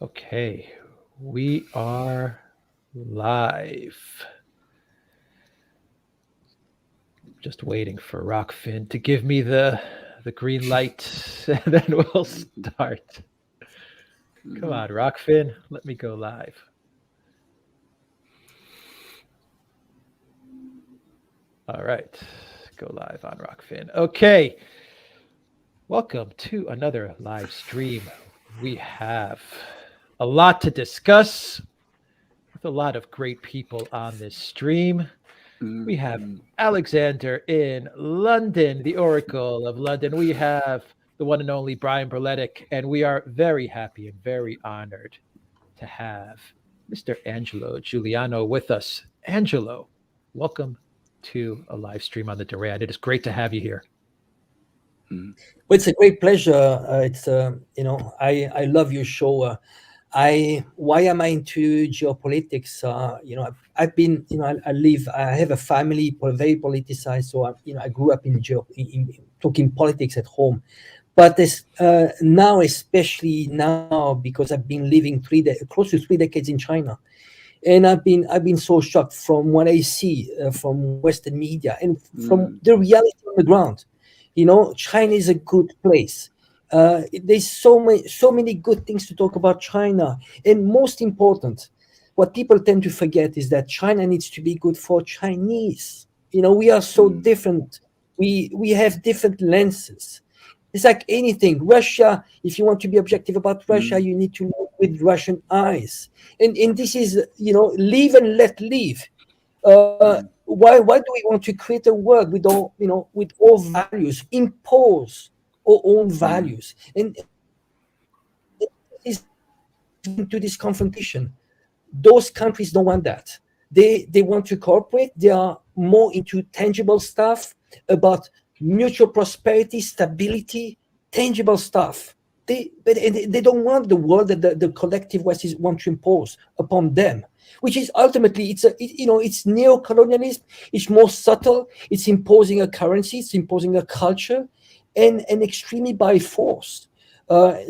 Okay, we are live. Just waiting for Rockfin to give me the green light, and then we'll start. Come Mhm. on, Rockfin, let me go live. All right, go live on Rockfin. Okay, welcome to another live stream. We have a lot to discuss with a lot of great people on this stream. We have Mhm. Alexander in London, the Oracle of London. We have the one and only Brian Berletic, and we are very happy and very honored to have Mr. Angelo Giuliano with us. Angelo, welcome to a live stream on the Duran. It is great to have you here. Mhm. Well, it's a great pleasure. It's I love your show. I Why am I into geopolitics? I've been I have a family very politicized, so I grew up in talking politics at home. But now, especially now, because I've been living close to 3 decades in China, and I've been so shocked from what I see from Western media and from Mhm. the reality on the ground. China is a good place. There's so many good things to talk about China, and most important, what people tend to forget is that China needs to be good for Chinese. We are so Mhm. different. We have different lenses. It's like anything. Russia, if you want to be objective about Russia, Mhm. you need to look with Russian eyes. And this is, live and let live. Why do we want to create a world with all values, impose our own Mhm. values? And is into this confrontation. Those countries don't want that. They want to cooperate. They are more into tangible stuff about mutual prosperity, stability, tangible stuff. They don't want the world that the collective West is want to impose upon them, which is ultimately it's neo-colonialism. It's more subtle. It's imposing a currency. It's imposing a culture, and extremely by force.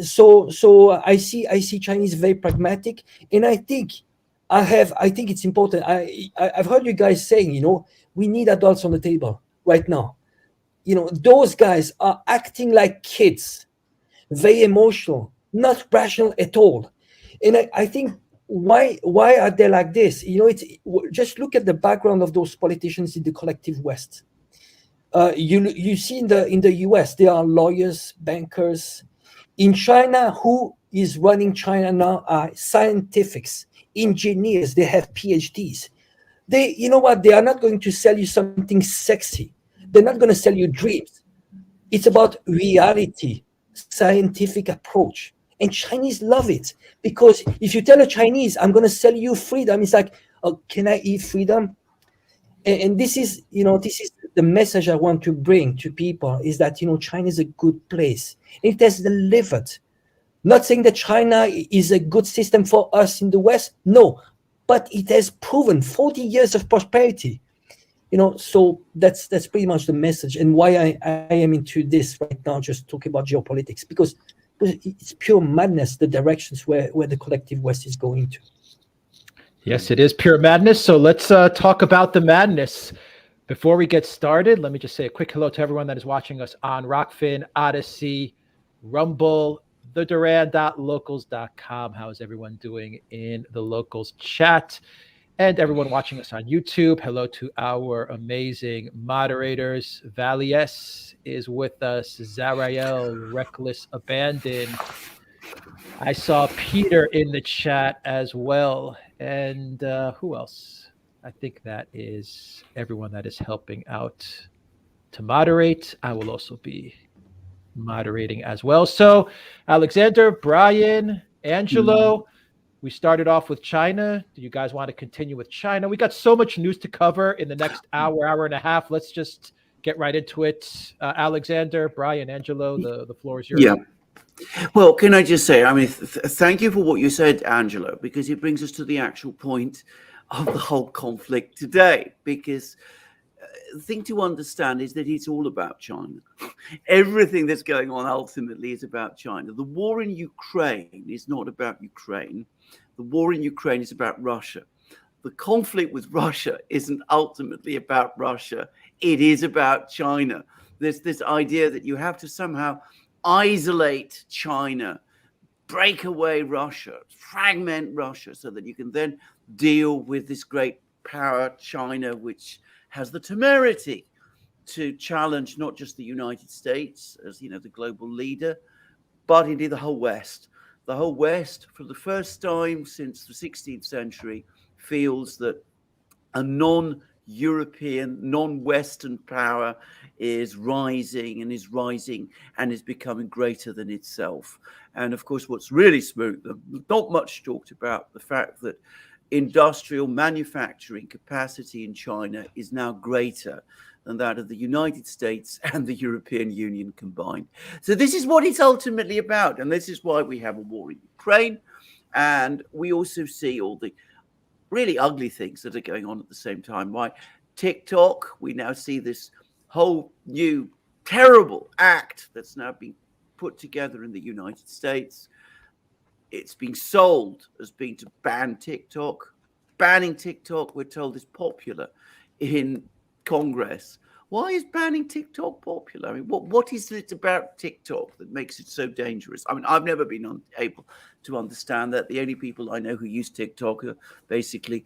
So I see Chinese very pragmatic, and I think it's important. I've heard you guys saying, we need adults on the table right now. Those guys are acting like kids, very emotional, not rational at all. And I think, why are they like this? Just look at the background of those politicians in the collective West. You see in the US, there are lawyers, bankers. In China, who is running China now are scientifics, engineers. They have PhDs. You know what? They are not going to sell you something sexy. They're not going to sell you dreams. It's about reality, scientific approach. And Chinese love it, because if you tell a Chinese, I'm going to sell you freedom, it's like, oh, can I eat freedom? And this is the message I want to bring to people, is that China is a good place. It has delivered. Not saying that China is a good system for us in the West, no, but it has proven 40 years of prosperity. So that's pretty much the message, and why I am into this right now, just talking about geopolitics, because it's pure madness, the directions where the collective West is going to. Yes, it is pure madness. So let's talk about the madness. Before we get started, let me just say a quick hello to everyone that is watching us on Rockfin, Odyssey, Rumble, the Duran.locals.com. How is everyone doing in the locals chat? And everyone watching us on YouTube, hello to our amazing moderators. Valies is with us, Zarael, Reckless Abandon. I saw Peter in the chat as well. And who else? I think that is everyone that is helping out to moderate. I will also be moderating as well. So, Alexander, Brian, Mhm. Angelo, we started off with China. Do you guys want to continue with China? We got so much news to cover in the next hour, hour and a half. Let's just get right into it. Alexander, Brian, Angelo, the floor is Yeah. yours. Well, can I just say, I mean, thank you for what you said, Angelo, because it brings us to the actual point of the whole conflict today. Because thing to understand is that it's all about China. Everything that's going on ultimately is about China. The war in Ukraine is not about Ukraine. The war in Ukraine is about Russia. The conflict with Russia isn't ultimately about Russia. It is about China. There's this idea that you have to somehow isolate China, break away Russia, fragment Russia, so that you can then deal with this great power, China, which has the temerity to challenge not just the United States as, the global leader, but indeed the whole West. The whole West, for the first time since the 16th century, feels that a non-European, non-Western power is rising and is becoming greater than itself. And of course, what's really spooked them, not much talked about, the fact that industrial manufacturing capacity in China is now greater than that of the United States and the European Union combined. So this is what it's ultimately about. And this is why we have a war in Ukraine. And we also see all the really ugly things that are going on at the same time. Why TikTok, we now see this whole new terrible act that's now being put together in the United States. It's being sold as being to ban TikTok. Banning TikTok, we're told, is popular in Congress. Why is banning TikTok popular? I mean, what is it about TikTok that makes it so dangerous? I mean, I've never been able to understand that. The only people I know who use TikTok are basically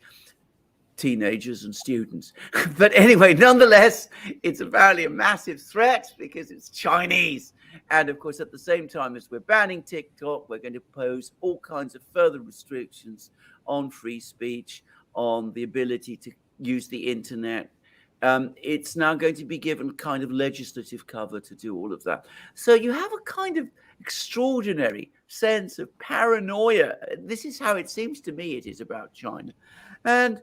teenagers and students. But anyway, nonetheless, it's apparently a massive threat because it's Chinese. And of course, at the same time as we're banning TikTok, we're going to pose all kinds of further restrictions on free speech, on the ability to use the internet. It's now going to be given kind of legislative cover to do all of that. So you have a kind of extraordinary sense of paranoia. This is how it seems to me it is about China. And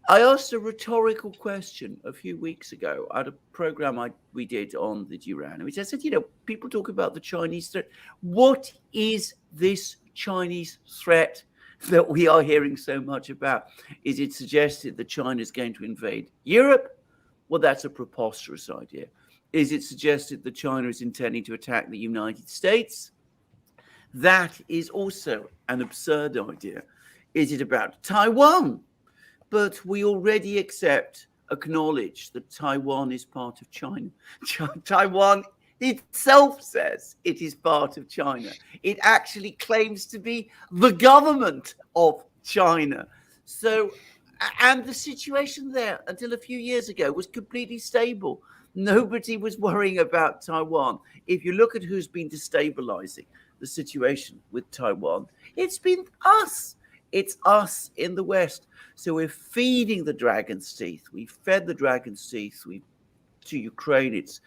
I asked a rhetorical question a few weeks ago at a program we did on the Duran, which I said, people talk about the Chinese threat. What is this Chinese threat that we are hearing so much about? Is it suggested that China is going to invade Europe? Well, that's a preposterous idea. Is it suggested that China is intending to attack the United States? That is also an absurd idea. Is it about Taiwan? But we already acknowledge that Taiwan is part of China. Taiwan itself says it is part of China. It actually claims to be the government of China. So, and the situation there until a few years ago was completely stable. Nobody was worrying about Taiwan. If you look at who's been destabilizing the situation with Taiwan, it's been us. It's us in the West. So we're feeding the dragon's teeth. We fed the dragon's teeth to Ukraine. It's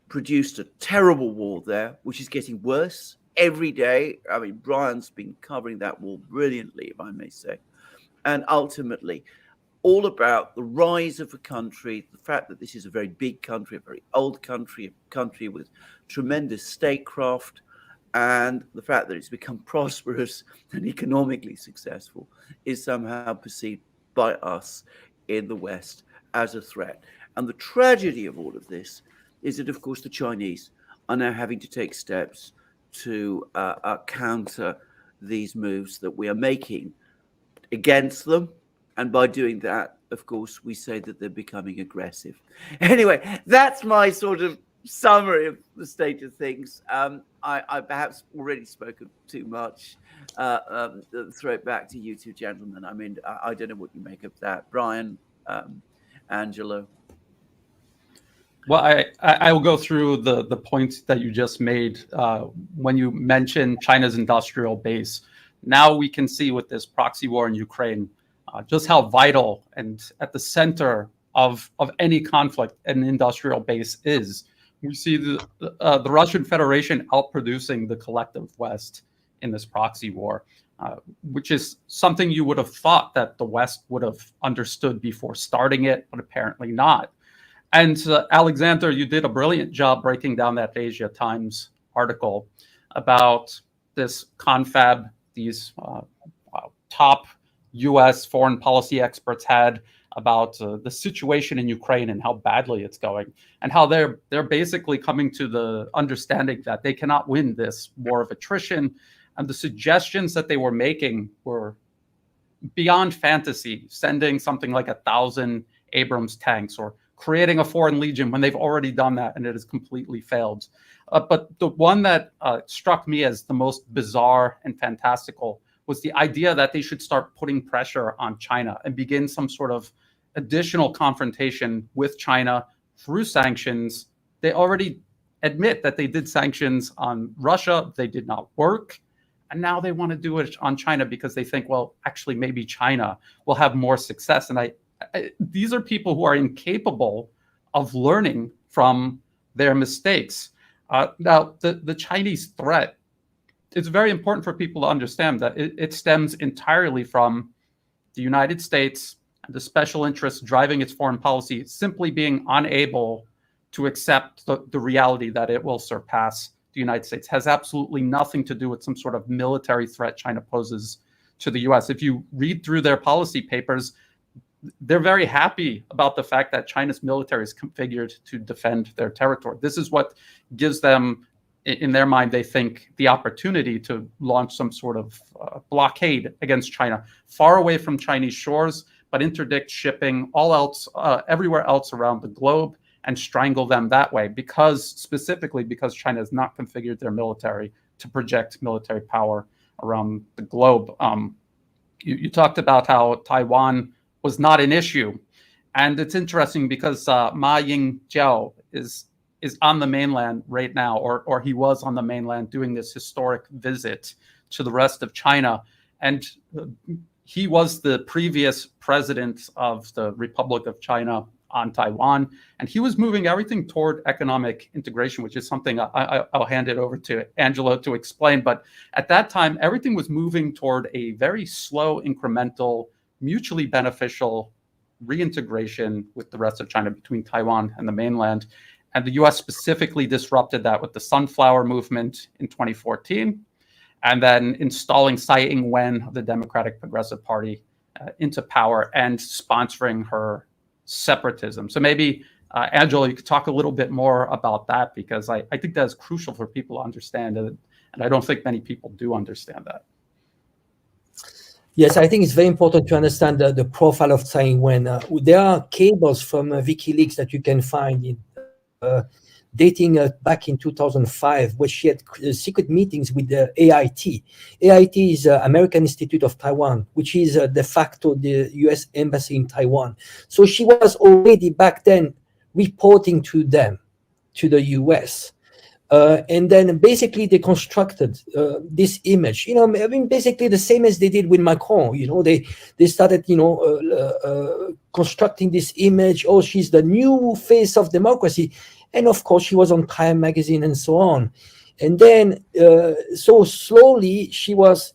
produced a terrible war there, which is getting worse every day. I mean, Brian's been covering that war brilliantly, if I may say. And ultimately, all about the rise of a country, the fact that this is a very big country, a very old country, a country with tremendous statecraft, and the fact that it's become prosperous and economically successful is somehow perceived by us in the West as a threat. And the tragedy of all of this is that, of course, the Chinese are now having to take steps to counter these moves that we are making against them. And by doing that, of course, we say that they're becoming aggressive. Anyway, that's my sort of summary of the state of things. I perhaps already spoken too much. Throw it back to you two gentlemen. I mean, I don't know what you make of that. Brian, Angelo. Well, I will go through the points that you just made when you mentioned China's industrial base. Now we can see with this proxy war in Ukraine just how vital and at the center of any conflict an industrial base is. We see the Russian Federation outproducing the collective West in this proxy war, which is something you would have thought that the West would have understood before starting it, but apparently not. And Alexander, you did a brilliant job breaking down that Asia Times article about this confab these top U.S. foreign policy experts had about the situation in Ukraine and how badly it's going, and how they're basically coming to the understanding that they cannot win this war of attrition. And the suggestions that they were making were beyond fantasy, sending something like 1,000 Abrams tanks or creating a foreign legion when they've already done that and it has completely failed. But the one that struck me as the most bizarre and fantastical was the idea that they should start putting pressure on China and begin some sort of additional confrontation with China through sanctions. They already admit that they did sanctions on Russia. They did not work. And now they want to do it on China because they think, well, actually, maybe China will have more success. And these are people who are incapable of learning from their mistakes. Now, the Chinese threat, it's very important for people to understand that it stems entirely from the United States and the special interests driving its foreign policy simply being unable to accept the reality that it will surpass the United States. Has absolutely nothing to do with some sort of military threat China poses to the US. If you read through their policy papers, they're very happy about the fact that China's military is configured to defend their territory. This is what gives them, in their mind, they think, the opportunity to launch some sort of blockade against China, far away from Chinese shores, but interdict shipping all else, everywhere else around the globe, and strangle them that way, specifically because China has not configured their military to project military power around the globe. You talked about how Taiwan was not an issue, and it's interesting because Ma Ying-jeou is on the mainland right now, or he was on the mainland doing this historic visit to the rest of China, and he was the previous president of the Republic of China on Taiwan, and he was moving everything toward economic integration, which is something I'll hand it over to Angelo to explain. But at that time, everything was moving toward a very slow, incremental, mutually beneficial reintegration with the rest of China between Taiwan and the mainland. And the US specifically disrupted that with the Sunflower Movement in 2014, and then installing Tsai Ing-wen of the Democratic Progressive Party into power and sponsoring her separatism. So maybe, Angelo, you could talk a little bit more about that, because I think that is crucial for people to understand, and I don't think many people do understand that. Yes, I think it's very important to understand the profile of Tsai Ing-wen. There are cables from WikiLeaks that you can find in dating back in 2005, where she had secret meetings with the AIT. AIT is American Institute of Taiwan, which is de facto the US Embassy in Taiwan. So she was already back then reporting to them, to the US. And then basically they constructed this image, I mean, basically the same as they did with Macron. They started, constructing this image. Oh, she's the new face of democracy. And of course, she was on Time magazine and so on. And then, so slowly she was,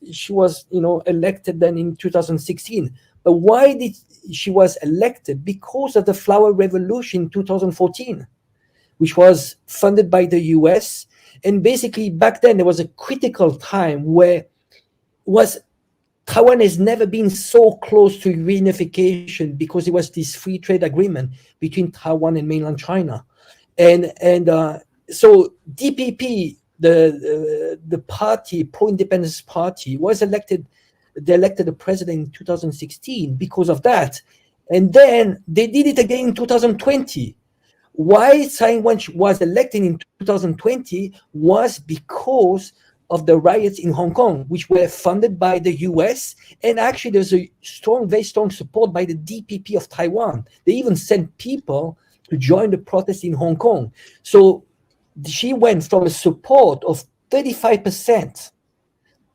elected then in 2016. But why did she was elected? Because of the Flower Revolution in 2014. Which was funded by the US. And basically back then there was a critical time where Taiwan has never been so close to reunification, because it was this free trade agreement between Taiwan and mainland China. And so DPP, the party, pro-independence party, was elected. They elected the president in 2016 because of that. And then they did it again in 2020. Why Tsai Ing-wen was elected in 2020 was because of the riots in Hong Kong, which were funded by the US. And actually, there's a very strong support by the DPP of Taiwan. They even sent people to join the protest in Hong Kong. So she went from a support of 35%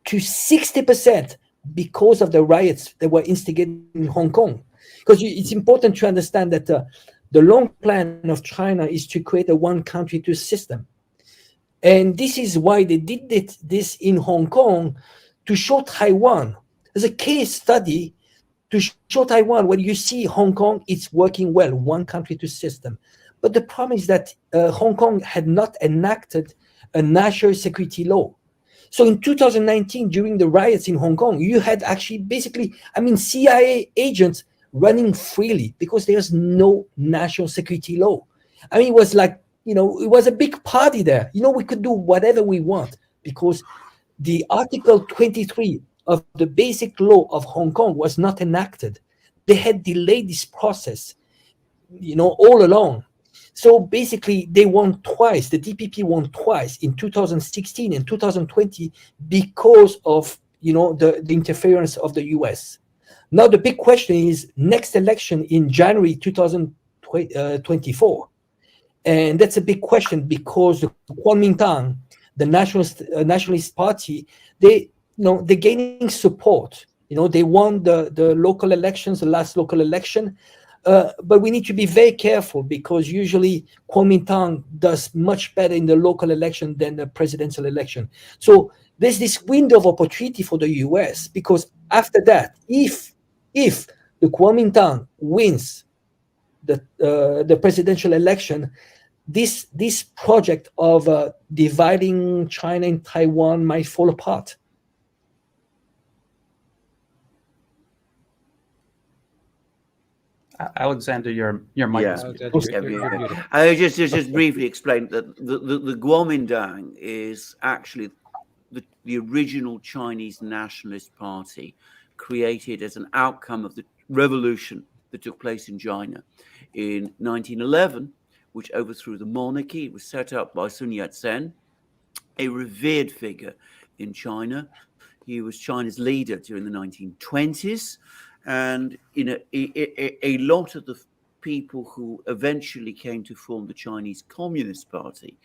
to 60% because of the riots that were instigated in Hong Kong. Because it's important to understand that the long plan of China is to create a one country, two system. And this is why they did this in Hong Kong, to show Taiwan as a case study, to show Taiwan, when you see Hong Kong, it's working well, one country, two system. But the problem is that Hong Kong had not enacted a national security law. So in 2019, during the riots in Hong Kong, you had actually basically, CIA agents running freely because there's no national security law. I mean, it was like, it was a big party there. We could do whatever we want because the Article 23 of the Basic Law of Hong Kong was not enacted. They had delayed this process, all along. So basically, they won twice. The DPP won twice in 2016 and 2020 because of the interference of the US. Now the big question is next election in January 2024, and that's a big question because the Kuomintang, the nationalist party, they're gaining support. They won the local elections, the last local election. But we need to be very careful because usually Kuomintang does much better in the local election than the presidential election. So there's this window of opportunity for the US because after that, if the Kuomintang wins the presidential election, this project of dividing China and Taiwan might fall apart. Alexander, your mic is muted. I just briefly explain that the Kuomintang is actually the original Chinese Nationalist Party, created as an outcome of the revolution that took place in China in 1911, which overthrew the monarchy. It was set up by Sun Yat-sen, a revered figure in China. He was China's leader during the 1920s. And a lot of the people who eventually came to form the Chinese Communist Party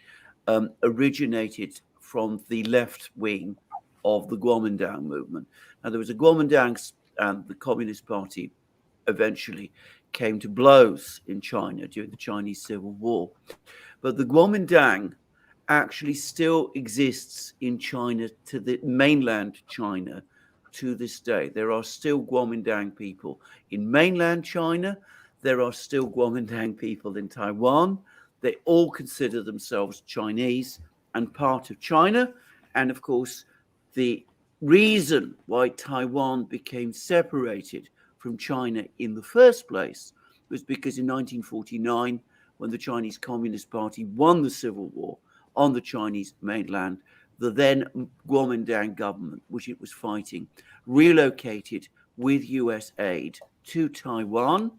originated from the left wing of the Kuomintang movement. Now, there was a Kuomintang, and the Communist Party eventually came to blows in China during the Chinese Civil War. But the Kuomintang actually still exists in China, to the mainland China, to this day. There are still Kuomintang people in mainland China. There are still Kuomintang people in Taiwan. They all consider themselves Chinese and part of China. And of course, the reason why Taiwan became separated from China in the first place was because in 1949, when the Chinese Communist Party won the Civil War on the Chinese mainland, the then Kuomintang government, which it was fighting, relocated with US aid to Taiwan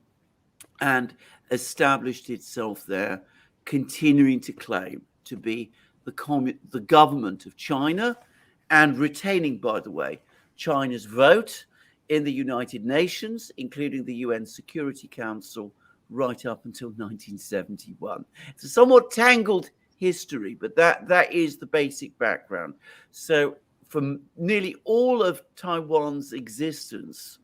and established itself there, continuing to claim to be the government of China and retaining, by the way, China's vote in the United Nations, including the UN Security Council, right up until 1971. It's a somewhat tangled history, but that is the basic background. So from nearly all of Taiwan's existence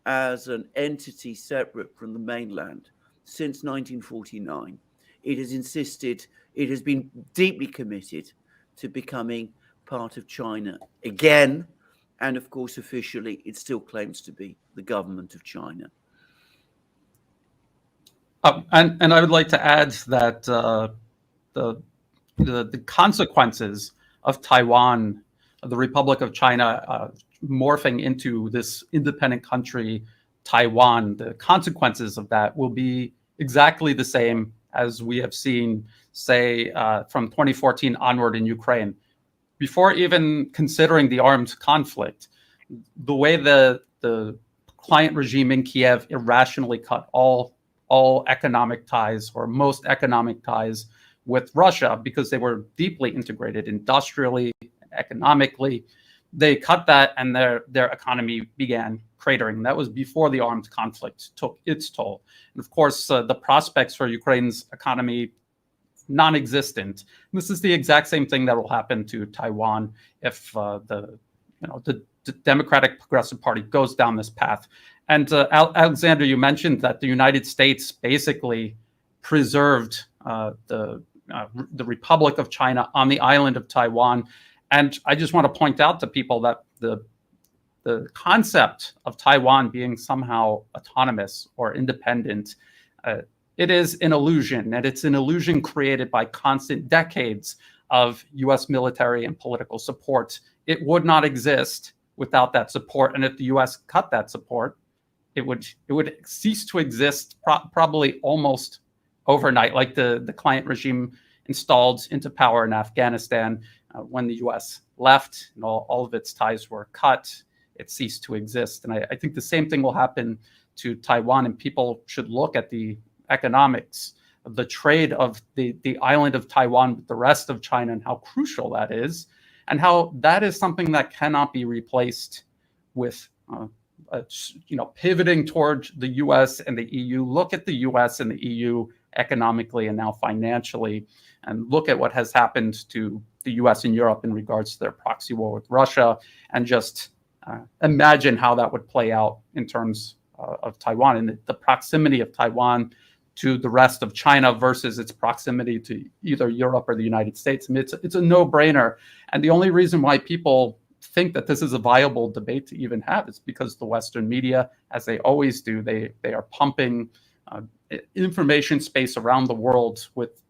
as an entity separate from the mainland since 1949, it has been deeply committed to becoming part of China again. And of course, officially, it still claims to be the government of China. And I would like to add that the consequences of Taiwan, the Republic of China, morphing into this independent country, Taiwan, the consequences of that will be exactly the same as we have seen, say, from 2014 onward in Ukraine. Before even considering the armed conflict, the way the client regime in Kiev irrationally cut all economic ties, or most economic ties, with Russia, because they were deeply integrated industrially, economically. They cut that, and their economy began cratering. That was before the armed conflict took its toll. And of course, the prospects for Ukraine's economy, non-existent. This is the exact same thing that will happen to Taiwan if the Democratic Progressive Party goes down this path. And Alexander, you mentioned that the United States basically preserved the Republic of China on the island of Taiwan. And I just want to point out to people that the concept of Taiwan being somehow autonomous or independent, it is an illusion, and it's an illusion created by constant decades of U.S. military and political support. It would not exist without that support, and if the U.S. cut that support, it would cease to exist probably almost overnight, like the client regime installed into power in Afghanistan when the U.S. left and all of its ties were cut. It ceased to exist, and I think the same thing will happen to Taiwan. And people should look at the economics of the trade of the island of Taiwan with the rest of China and how crucial that is, and how that is something that cannot be replaced with pivoting towards the U.S. and the EU. Look at the U.S. and the EU economically and now financially, and look at what has happened to the U.S. and Europe in regards to their proxy war with Russia, and just imagine how that would play out in terms of Taiwan and the proximity of Taiwan to the rest of China versus its proximity to either Europe or the United States. I mean, it's a no-brainer. And the only reason why people think that this is a viable debate to even have is because the Western media, as they always do, they are pumping information space around the world with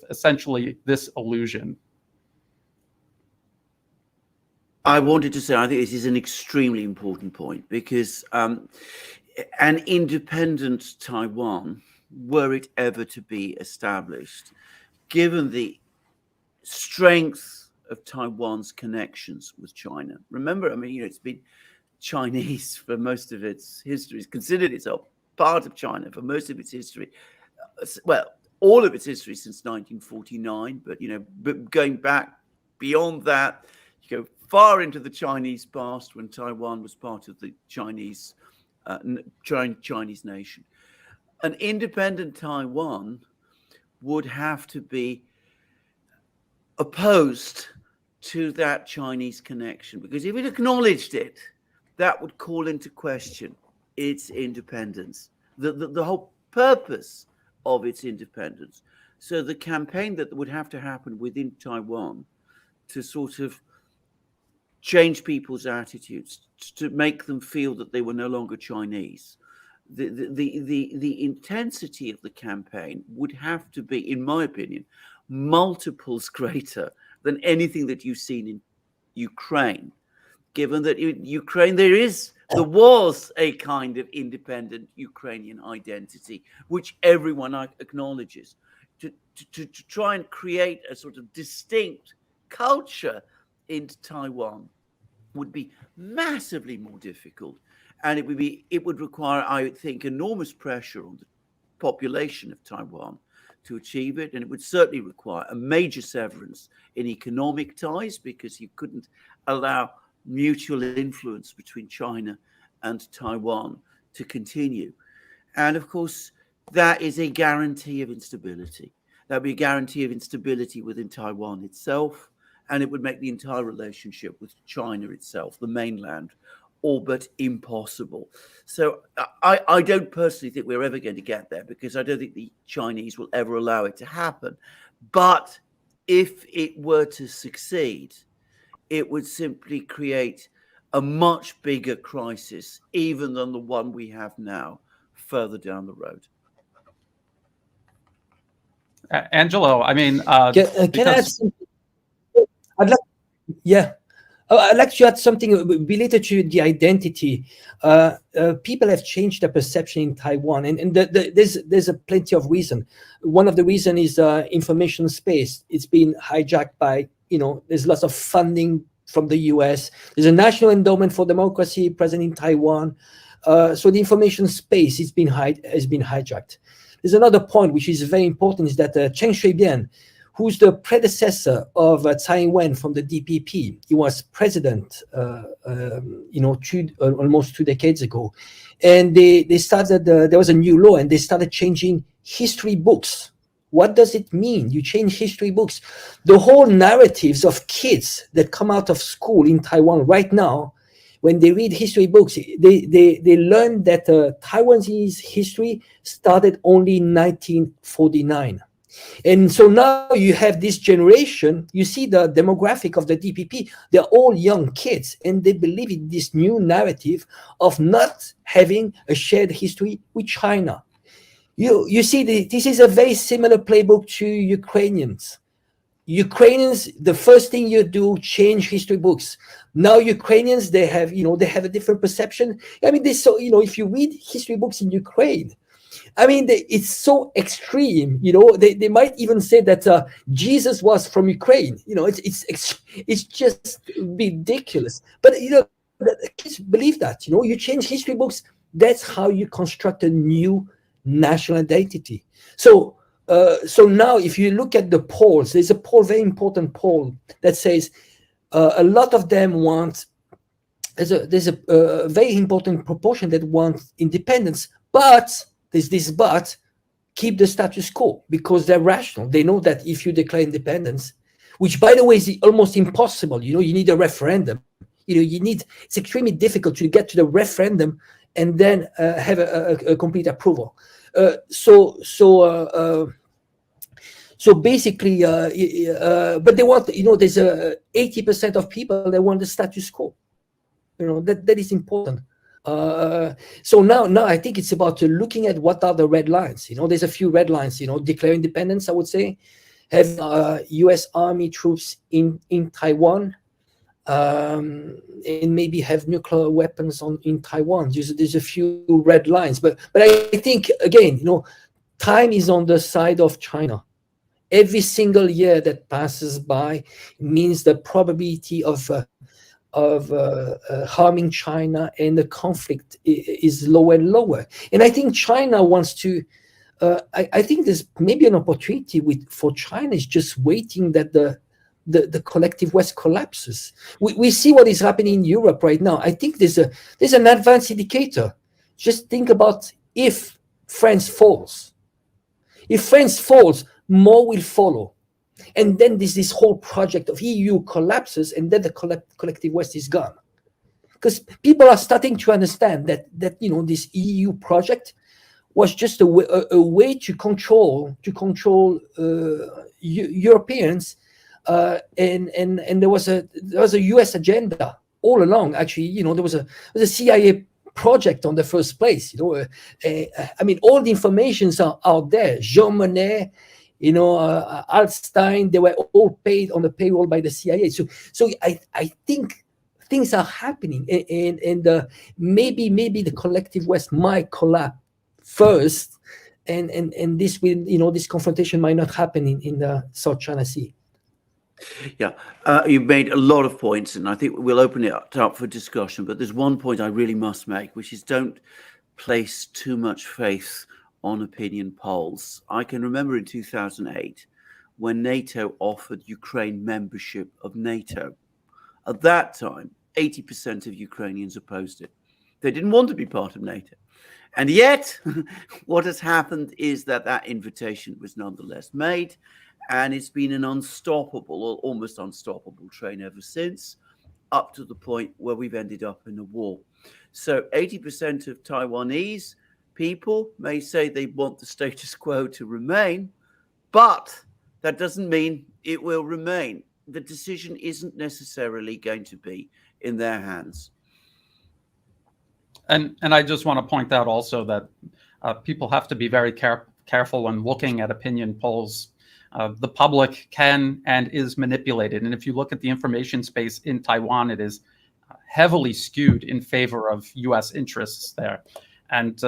essentially this illusion. I wanted to say, I think this is an extremely important point, because an independent Taiwan, were it ever to be established, given the strength of Taiwan's connections with China. Remember, I mean, it's been Chinese for most of its history. It's considered itself part of China for most of its history. Well, all of its history since 1949, but going back beyond that, you go far into the Chinese past when Taiwan was part of the Chinese nation. An independent Taiwan would have to be opposed to that Chinese connection, because if it acknowledged it, that would call into question its independence, the whole purpose of its independence. So the campaign that would have to happen within Taiwan to sort of change people's attitudes, to make them feel that they were no longer Chinese. The intensity of the campaign would have to be, in my opinion, multiples greater than anything that you've seen in Ukraine, given that in Ukraine there was a kind of independent Ukrainian identity, which everyone acknowledges. To try and create a sort of distinct culture in Taiwan would be massively more difficult, and it would require, I would think, enormous pressure on the population of Taiwan to achieve it, and it would certainly require a major severance in economic ties, because you couldn't allow mutual influence between China and Taiwan to continue. And of course, that is a guarantee of instability. That would be a guarantee of instability within Taiwan itself, and it would make the entire relationship with China itself, the mainland, all but impossible. So I don't personally think we're ever going to get there, because I don't think the Chinese will ever allow it to happen. But if it were to succeed, it would simply create a much bigger crisis, even than the one we have now, further down the road. Angelo, I mean, can I add something? I'd like to add something related to the identity. People have changed their perception in Taiwan, and there's a plenty of reason. One of the reasons is information space. It's been hijacked by, there's lots of funding from the US. There's a National Endowment for Democracy present in Taiwan. So the information space has been hijacked. There's another point which is very important, is that Chen Shui-bian, who's the predecessor of Tsai Ing-wen from the DPP. He was president, almost 2 decades ago. And they started, there was a new law, and they started changing history books. What does it mean? You change history books. The whole narratives of kids that come out of school in Taiwan right now, when they read history books, they learn that Taiwanese history started only in 1949. And so now you have this generation, you see the demographic of the DPP, they're all young kids, and they believe in this new narrative of not having a shared history with China. You see, this is a very similar playbook to Ukrainians. Ukrainians, the first thing you do, change history books. Now Ukrainians, they have a different perception. I mean, if you read history books in Ukraine, I mean, it's so extreme. They might even say that Jesus was from Ukraine. It's just ridiculous. But kids believe that. You change history books. That's how you construct a new national identity. So now, if you look at the polls, there's a very important poll that says a lot of them want. There's a very important proportion that want independence, but there's this but, keep the status quo, because they're rational. They know that if you declare independence, which by the way is almost impossible, you need a referendum. It's extremely difficult to get to the referendum and then have a complete approval. So basically, but they want, there's 80% of people that want the status quo. That is important. So now I think it's about looking at what are the red lines. There's a few red lines. Declare independence, I would say, have U.S. Army troops in Taiwan, and maybe have nuclear weapons in Taiwan. There's a few red lines, but I think again, time is on the side of China. Every single year that passes by means the probability of harming China and the conflict is lower and lower. And I think China wants to. I think there's maybe an opportunity for China is just waiting that the collective West collapses. We see what is happening in Europe right now. I think there's an advanced indicator. Just think about if France falls. If France falls, more will follow. And then this whole project of EU collapses, and then the collective West is gone. Because people are starting to understand that this EU project was just a way to control Europeans, and there was a US agenda all along. Actually, there was a CIA project on the first place. I mean, all the informations are out there. Jean Monnet, Altstein, they were all paid on the payroll by the CIA. So I think things are happening, and maybe the collective West might collapse first, and this will, this confrontation might not happen in the South China Sea. Yeah, you've made a lot of points, and I think we'll open it up for discussion. But there's one point I really must make, which is don't place too much faith on opinion polls. I can remember in 2008 when NATO offered Ukraine membership of NATO. At that time, 80% of Ukrainians opposed it. They didn't want to be part of NATO. And yet, what has happened is that invitation was nonetheless made, and it's been an unstoppable or almost unstoppable train ever since, up to the point where we've ended up in a war. So 80% of Taiwanese people may say they want the status quo to remain, but that doesn't mean it will remain. The decision isn't necessarily going to be in their hands. And I just want to point out also that people have to be very careful when looking at opinion polls. The public can and is manipulated. And if you look at the information space in Taiwan, it is heavily skewed in favor of U.S. interests there. And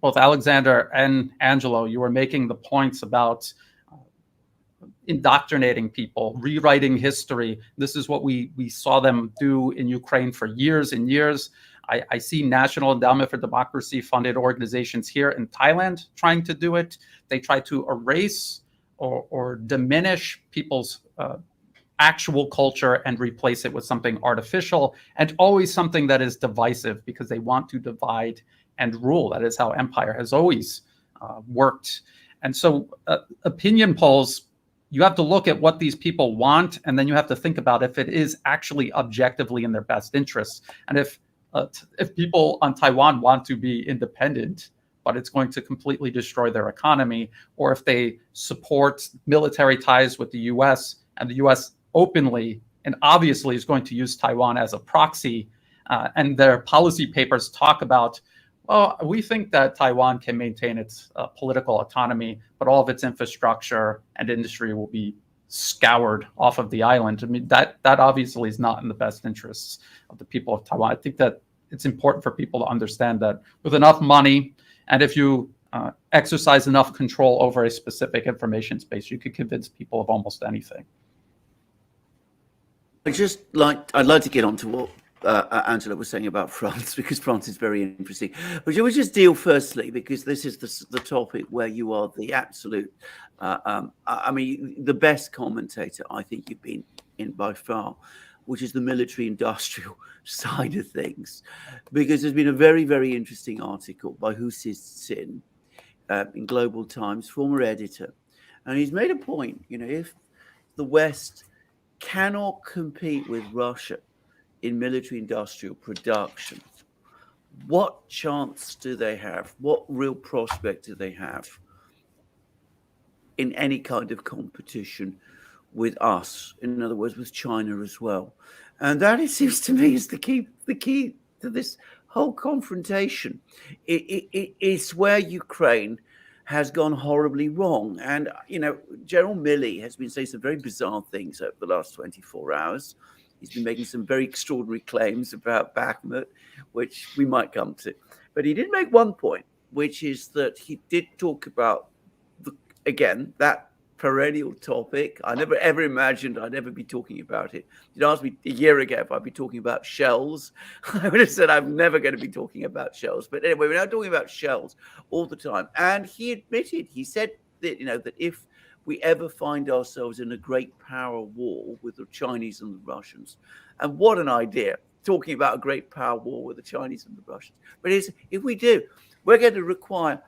both Alexander and Angelo, you were making the points about indoctrinating people, rewriting history. This is what we saw them do in Ukraine for years and years. I see National Endowment for Democracy funded organizations here in Thailand trying to do it. They try to erase or diminish people's actual culture and replace it with something artificial, and always something that is divisive, because they want to divide and rule. That is how empire has always worked. And so opinion polls, you have to look at what these people want, and then you have to think about if it is actually objectively in their best interests. And if people on Taiwan want to be independent, but it's going to completely destroy their economy, or if they support military ties with the US, and the US openly and obviously is going to use Taiwan as a proxy, and their policy papers talk about, well, we think that Taiwan can maintain its political autonomy, but all of its infrastructure and industry will be scoured off of the island. I mean, that obviously is not in the best interests of the people of Taiwan. I think that it's important for people to understand that with enough money, and if you exercise enough control over a specific information space, you could convince people of almost anything. I'd like to get on to what Angela was saying about France, because France is very interesting. But shall we just deal firstly, because this is the topic where you are the absolute, I mean, the best commentator I think you've been in by far, which is the military-industrial side of things. Because there's been a very, very interesting article by Hu Sin in Global Times, former editor. And he's made a point, you know, if the West cannot compete with Russia in military-industrial production, what chance do they have? What real prospect do they have in any kind of competition with us? In other words, with China as well. And that, it seems to me, is the key to this whole confrontation. It's where Ukraine has gone horribly wrong. And, you know, General Milley has been saying some very bizarre things over the last 24 hours. He's been making some very extraordinary claims about Bakhmut, which we might come to. But he did make one point, which is that he did talk about, again, that perennial topic. I never ever imagined I'd ever be talking about it. You'd asked me a year ago if I'd be talking about shells. I would have said I'm never going to be talking about shells. But anyway, we're now talking about shells all the time. And he admitted, he said that, you know, that if we ever find ourselves in a great power war with the Chinese and the Russians, and what an idea, talking about a great power war with the Chinese and the Russians. But if we do, we're going to require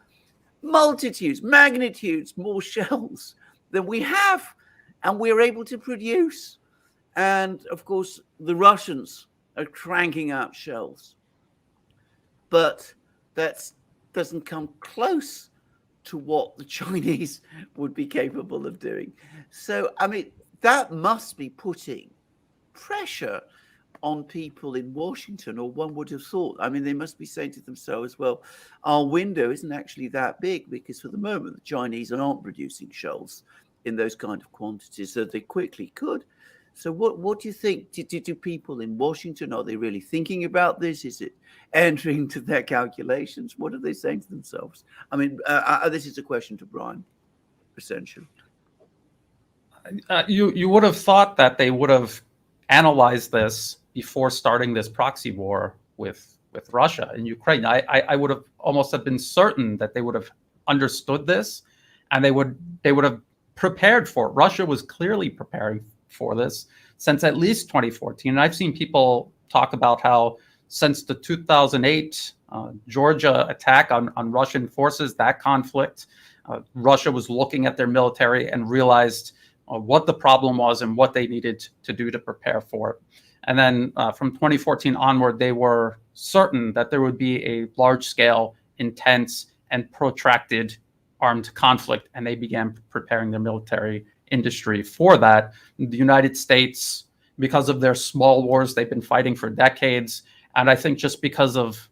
multitudes, magnitudes more shells than we have, and we're able to produce. And of course, the Russians are cranking out shells, but that doesn't come close to what the Chinese would be capable of doing. So, I mean, that must be putting pressure on people in Washington, or one would have thought. I mean, they must be saying to themselves, well, our window isn't actually that big, because for the moment, the Chinese aren't producing shells in those kind of quantities that they quickly could. So what do you think? Do people in Washington, are they really thinking about this? Is it entering into their calculations? What are they saying to themselves? I mean, this is a question to Brian, essentially. You would have thought that they would have analyzed this before starting this proxy war with Russia and Ukraine. I would have almost have been certain that they would have understood this, and they would have prepared for it. Russia was clearly preparing for this since at least 2014. And I've seen people talk about how since the 2008 Georgia attack on Russian forces, that conflict, Russia was looking at their military and realized what the problem was and what they needed to do to prepare for it. And then from 2014 onward, they were certain that there would be a large-scale, intense, and protracted armed conflict, and they began preparing their military industry for that. The United States, because of their small wars, they've been fighting for decades. And I think just because of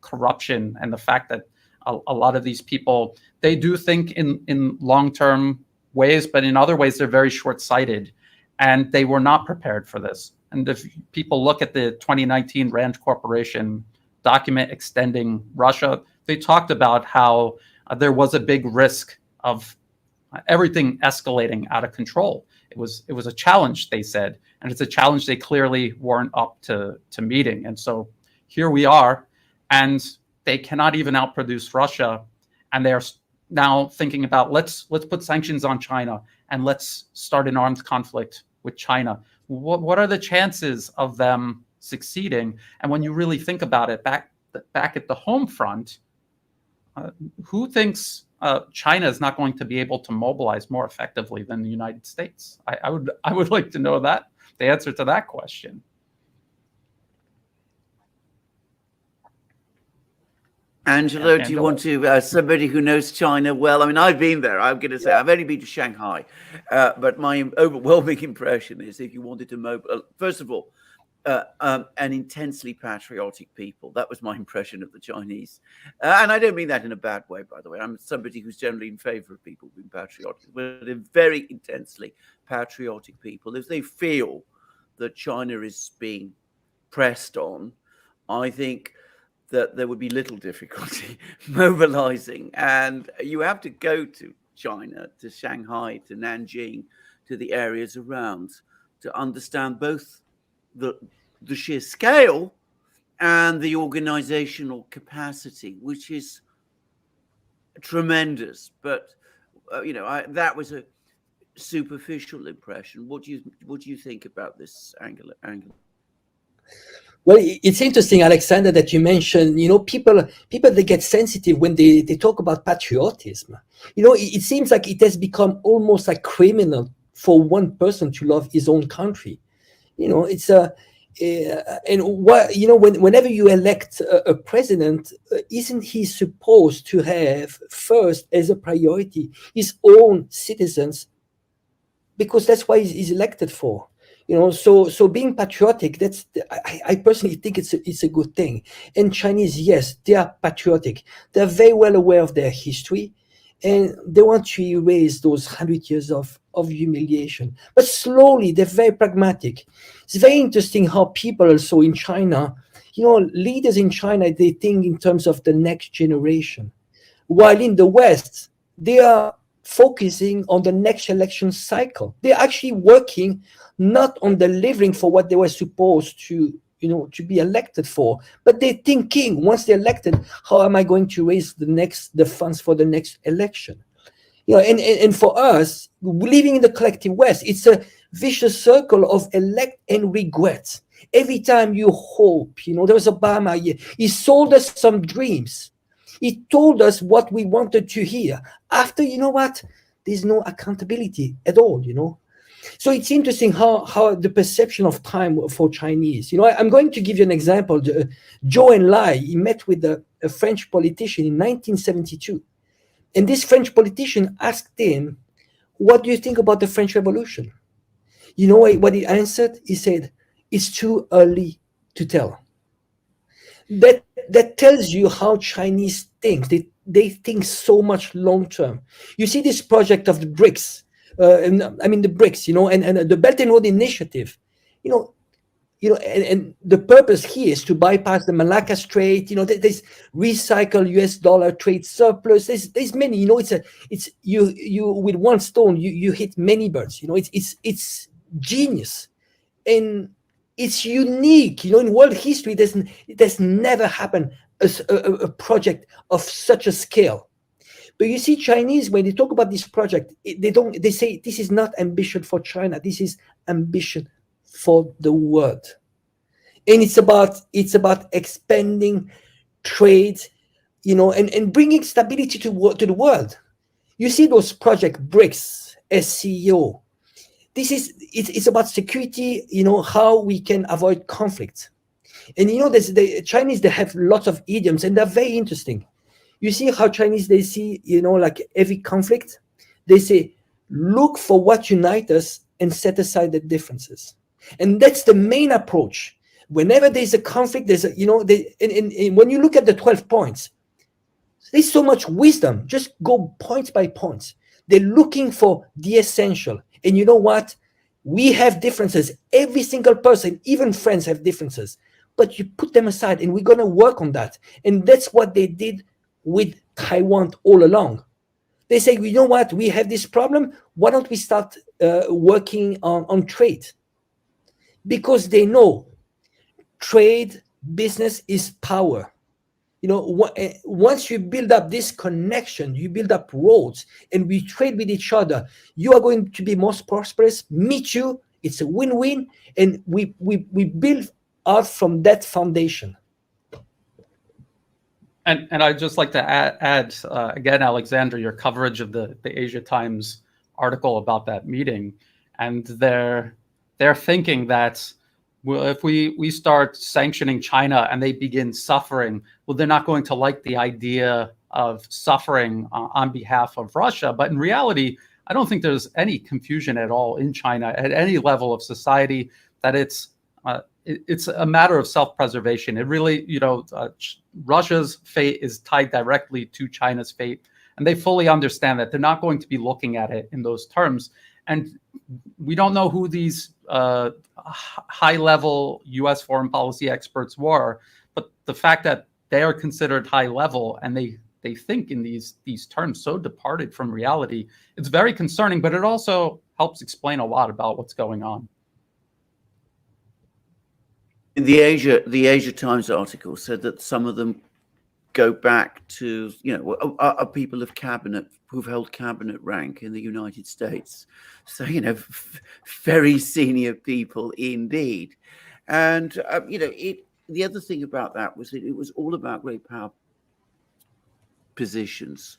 corruption and the fact that a lot of these people, they do think in long-term ways, but in other ways, they're very short-sighted. And they were not prepared for this. And if people look at the 2019 Rand Corporation document extending Russia, they talked about how there was a big risk of everything escalating out of control. It was a challenge, they said, and it's a challenge they clearly weren't up to meeting. And so here we are, and they cannot even outproduce Russia, and they are now thinking about let's put sanctions on China and let's start an armed conflict with China. What are the chances of them succeeding? And when you really think about it, back at the home front, who thinks China is not going to be able to mobilize more effectively than the United States? I would like to know the answer to that question. Angela, do you want to, somebody who knows China well? I mean, I've been there. I'm going to say I've only been to Shanghai, but my overwhelming impression is if you wanted to mobilize, first of all, an intensely patriotic people. That was my impression of the Chinese. And I don't mean that in a bad way, by the way. I'm somebody who's generally in favor of people being patriotic, but they're very intensely patriotic people. If they feel that China is being pressed on, I think that there would be little difficulty mobilizing. And you have to go to China, to Shanghai, to Nanjing, to the areas around to understand both the sheer scale and the organizational capacity, which is tremendous. But that was a superficial impression. What do you think about this, Angela? Well, it's interesting, Alexander, that you mentioned, people they get sensitive when they talk about patriotism. It seems like it has become almost like criminal for one person to love his own country. It's whenever you elect a president, isn't he supposed to have first as a priority his own citizens? Because that's why he's elected for. So being patriotic, I personally think it's a good thing. And Chinese, yes, they are patriotic. They're very well aware of their history, and they want to erase those 100 years of humiliation. But slowly, they're very pragmatic. It's very interesting how people also in China, leaders in China, they think in terms of the next generation. While in the West, they are focusing on the next election cycle. They're actually working not on delivering for what they were supposed to be elected for, but they're thinking once they're elected, how am I going to raise the funds for the next election? And for us, living in the collective West, it's a vicious circle of elect and regret. Every time you hope, there was Obama, he sold us some dreams. He told us what we wanted to hear. After, there's no accountability at all, So it's interesting how the perception of time for Chinese. I'm going to give you an example. Zhou Enlai, he met with a French politician in 1972. And this French politician asked him, what do you think about the French Revolution? You know what he answered? He said, it's too early to tell. That tells you how Chinese think. They think so much long term. You see this project of the BRICS, the BRICS, and the Belt and Road Initiative, and the purpose here is to bypass the Malacca Strait. There's recycle US dollar trade surplus. There's many. It's you with one stone you hit many birds. It's genius, and it's unique. In world history, there's never happened a project of such a scale. But you see, Chinese, when they talk about this project, they say this is not ambition for China. This is ambition for the world. And it's about expanding trade, and bringing stability to the world. You see those project BRICS, SCO. It's about security, how we can avoid conflict. And the Chinese, they have lots of idioms, and they're very interesting. You see how Chinese, they see, like every conflict, they say, look for what unites us and set aside the differences. And that's the main approach. Whenever there's a conflict, there's and when you look at the 12 points, there's so much wisdom. Just go point by point. They're looking for the essential. And you know what? We have differences. Every single person, even friends, have differences. But you put them aside, and we're going to work on that. And that's what they did with Taiwan all along. They say, you know what? We have this problem. Why don't we start working on trade? Because they know trade, business is power. Once you build up this connection, you build up roads, and we trade with each other, you are going to be most prosperous. Me too. It's a win-win, and we build out from that foundation. And I'd just like to add again, Alexander, your coverage of the Asia Times article about that meeting, and they're thinking that, well, if we start sanctioning China and they begin suffering, well, they're not going to like the idea of suffering on behalf of Russia. But in reality, I don't think there's any confusion at all in China at any level of society that it's it's a matter of self-preservation. It really, Russia's fate is tied directly to China's fate, and they fully understand that. They're not going to be looking at it in those terms. And we don't know who these high-level U.S. foreign policy experts were, but the fact that they are considered high-level and they think in these terms so departed from reality, it's very concerning, but it also helps explain a lot about what's going on. The Asia Times article said that some of them go back to, are people of cabinet who've held cabinet rank in the United States. So, very senior people indeed. And, the other thing about that was that it was all about great power positions.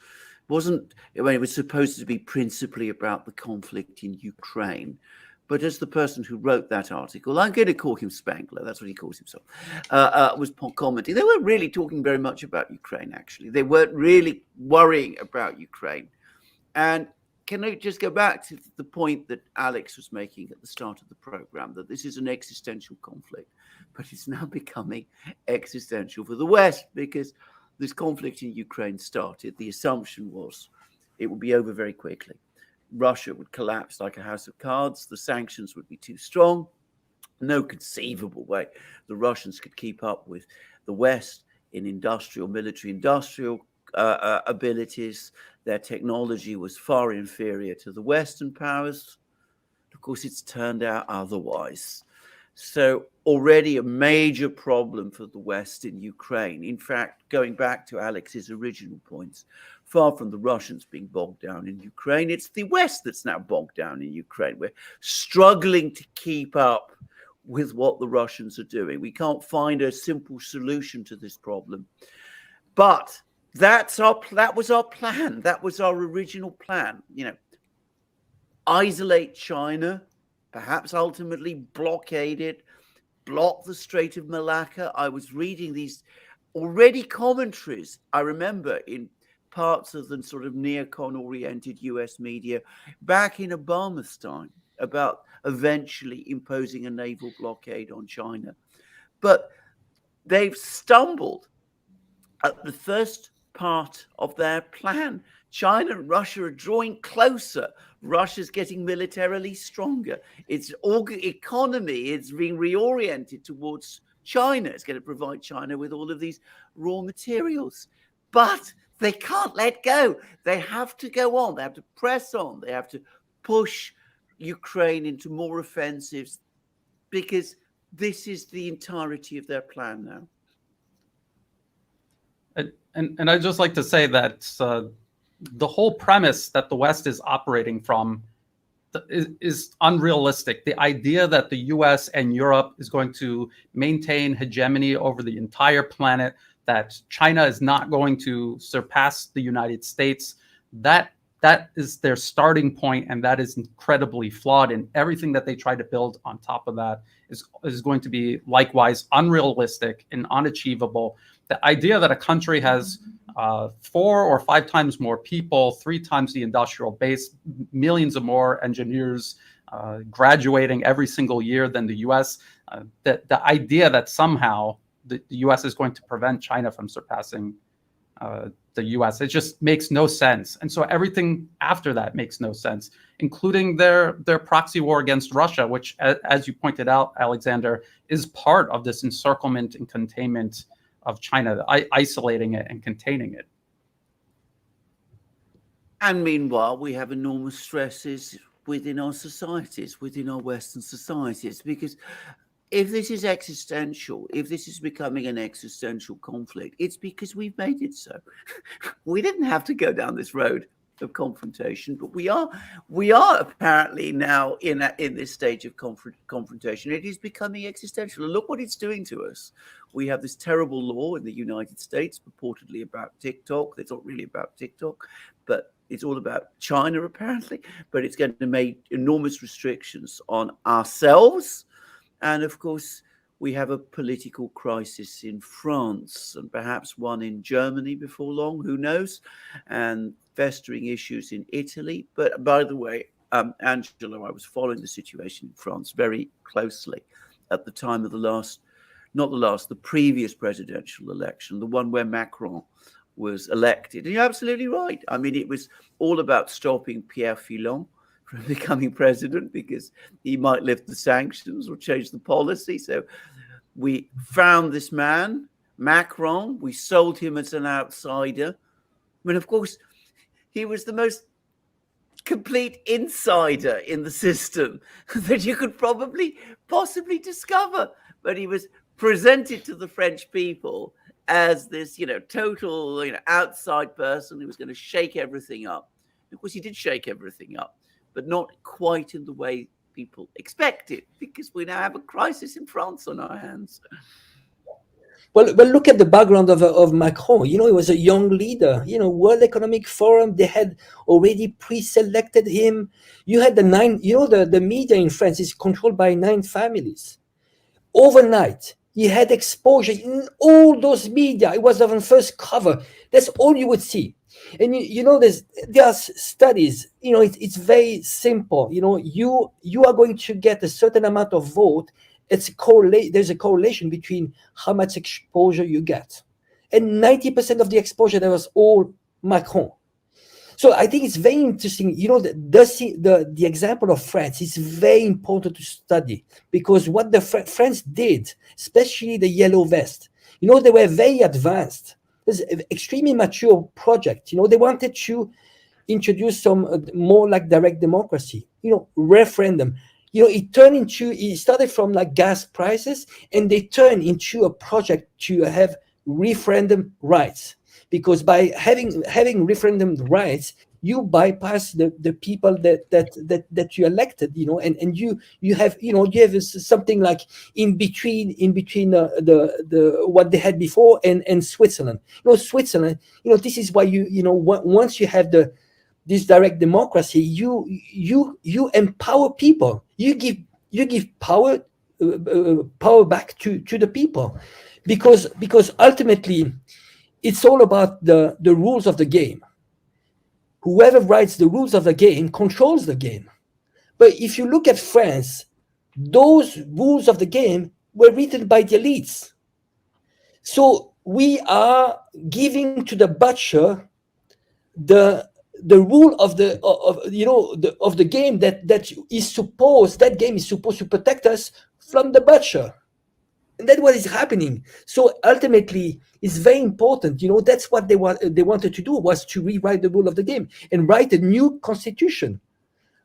It was supposed to be principally about the conflict in Ukraine. But as the person who wrote that article, I'm going to call him Spangler, that's what he calls himself, was commenting, they weren't really talking very much about Ukraine, actually. They weren't really worrying about Ukraine. And can I just go back to the point that Alex was making at the start of the program, that this is an existential conflict, but it's now becoming existential for the West, because this conflict in Ukraine started. The assumption was it would be over very quickly. Russia would collapse like a house of cards. The sanctions would be too strong. No conceivable way the Russians could keep up with the West in military industrial abilities. Their technology was far inferior to the Western powers. Of course, it's turned out otherwise. So already a major problem for the West in Ukraine. In fact, going back to Alex's original points, far from the Russians being bogged down in Ukraine, it's the West that's now bogged down in Ukraine. We're struggling to keep up with what the Russians are doing. We can't find a simple solution to this problem. But that was our plan. That was our original plan. Isolate China, perhaps ultimately blockade it, block the Strait of Malacca. I was reading these already commentaries, I remember, in parts of the sort of neocon-oriented US media back in Obama's time about eventually imposing a naval blockade on China. But they've stumbled at the first part of their plan. China and Russia are drawing closer. Russia's getting militarily stronger. Its economy is being reoriented towards China. It's going to provide China with all of these raw materials. But they can't let go. They have to go on. They have to press on. They have to push Ukraine into more offensives, because this is the entirety of their plan now. And I'd just like to say that the whole premise that the West is operating from is unrealistic. The idea that the US and Europe is going to maintain hegemony over the entire planet, that China is not going to surpass the United States, that is their starting point, and that is incredibly flawed. And everything that they try to build on top of that is going to be likewise unrealistic and unachievable. The idea that a country has 4 or 5 times more people, 3 times the industrial base, millions of more engineers graduating every single year than the US, the idea that somehow the US is going to prevent China from surpassing the US, it just makes no sense. And so everything after that makes no sense, including their proxy war against Russia, which, as you pointed out, Alexander, is part of this encirclement and containment of China, isolating it and containing it. And meanwhile, we have enormous stresses within our societies, within our Western societies, because if this is existential, if this is becoming an existential conflict, it's because we've made it so. We didn't have to go down this road of confrontation, but we are apparently now in this stage of confrontation. It is becoming existential, and look what it's doing to us. We have this terrible law in the United States purportedly about TikTok. It's not really about TikTok, but it's all about China apparently. But it's going to make enormous restrictions on ourselves. And of course, we have a political crisis in France, and perhaps one in Germany before long, who knows, and festering issues in Italy. But by the way, Angelo, I was following the situation in France very closely. at the time of the previous presidential election, the one where Macron was elected. And you're absolutely right. I mean, it was all about stopping Pierre Fillon from becoming president because he might lift the sanctions or change the policy. So we found this man, Macron. We sold him as an outsider. I mean, of course, he was the most complete insider in the system that you could possibly discover. But he was presented to the French people as this, total, outside person who was going to shake everything up. Of course, he did shake everything up, but not quite in the way people expected, because we now have a crisis in France on our hands. Well, look at the background of Macron. He was a young leader. World Economic Forum, they had already pre-selected him. You had the media in France is controlled by 9 families. Overnight, he had exposure in all those media. It was on the first cover. That's all you would see. And there are studies. It's very simple. You are going to get a certain amount of vote. There's a correlation between how much exposure you get, and 90% of the exposure that was all Macron. So I think it's very interesting. The example of France is very important to study, because what the France did, especially the Yellow Vest, they were very advanced. It's an extremely mature project. They wanted to introduce some more like direct democracy, referendum. It started from like gas prices, and they turned into a project to have referendum rights, because by having referendum rights, you bypass the people that you elected, and you have something like in between the what they had before and Switzerland. Switzerland, this is why once you have this direct democracy, you empower people. You give power back to the people, because ultimately it's all about the rules of the game. Whoever writes the rules of the game controls the game. But if you look at France, those rules of the game were written by the elites. So we are giving to the butcher the rule of the game that game is supposed to protect us from the butcher. And that's what is happening. So ultimately, it's very important. That's what they wanted to do, was to rewrite the rule of the game and write a new constitution.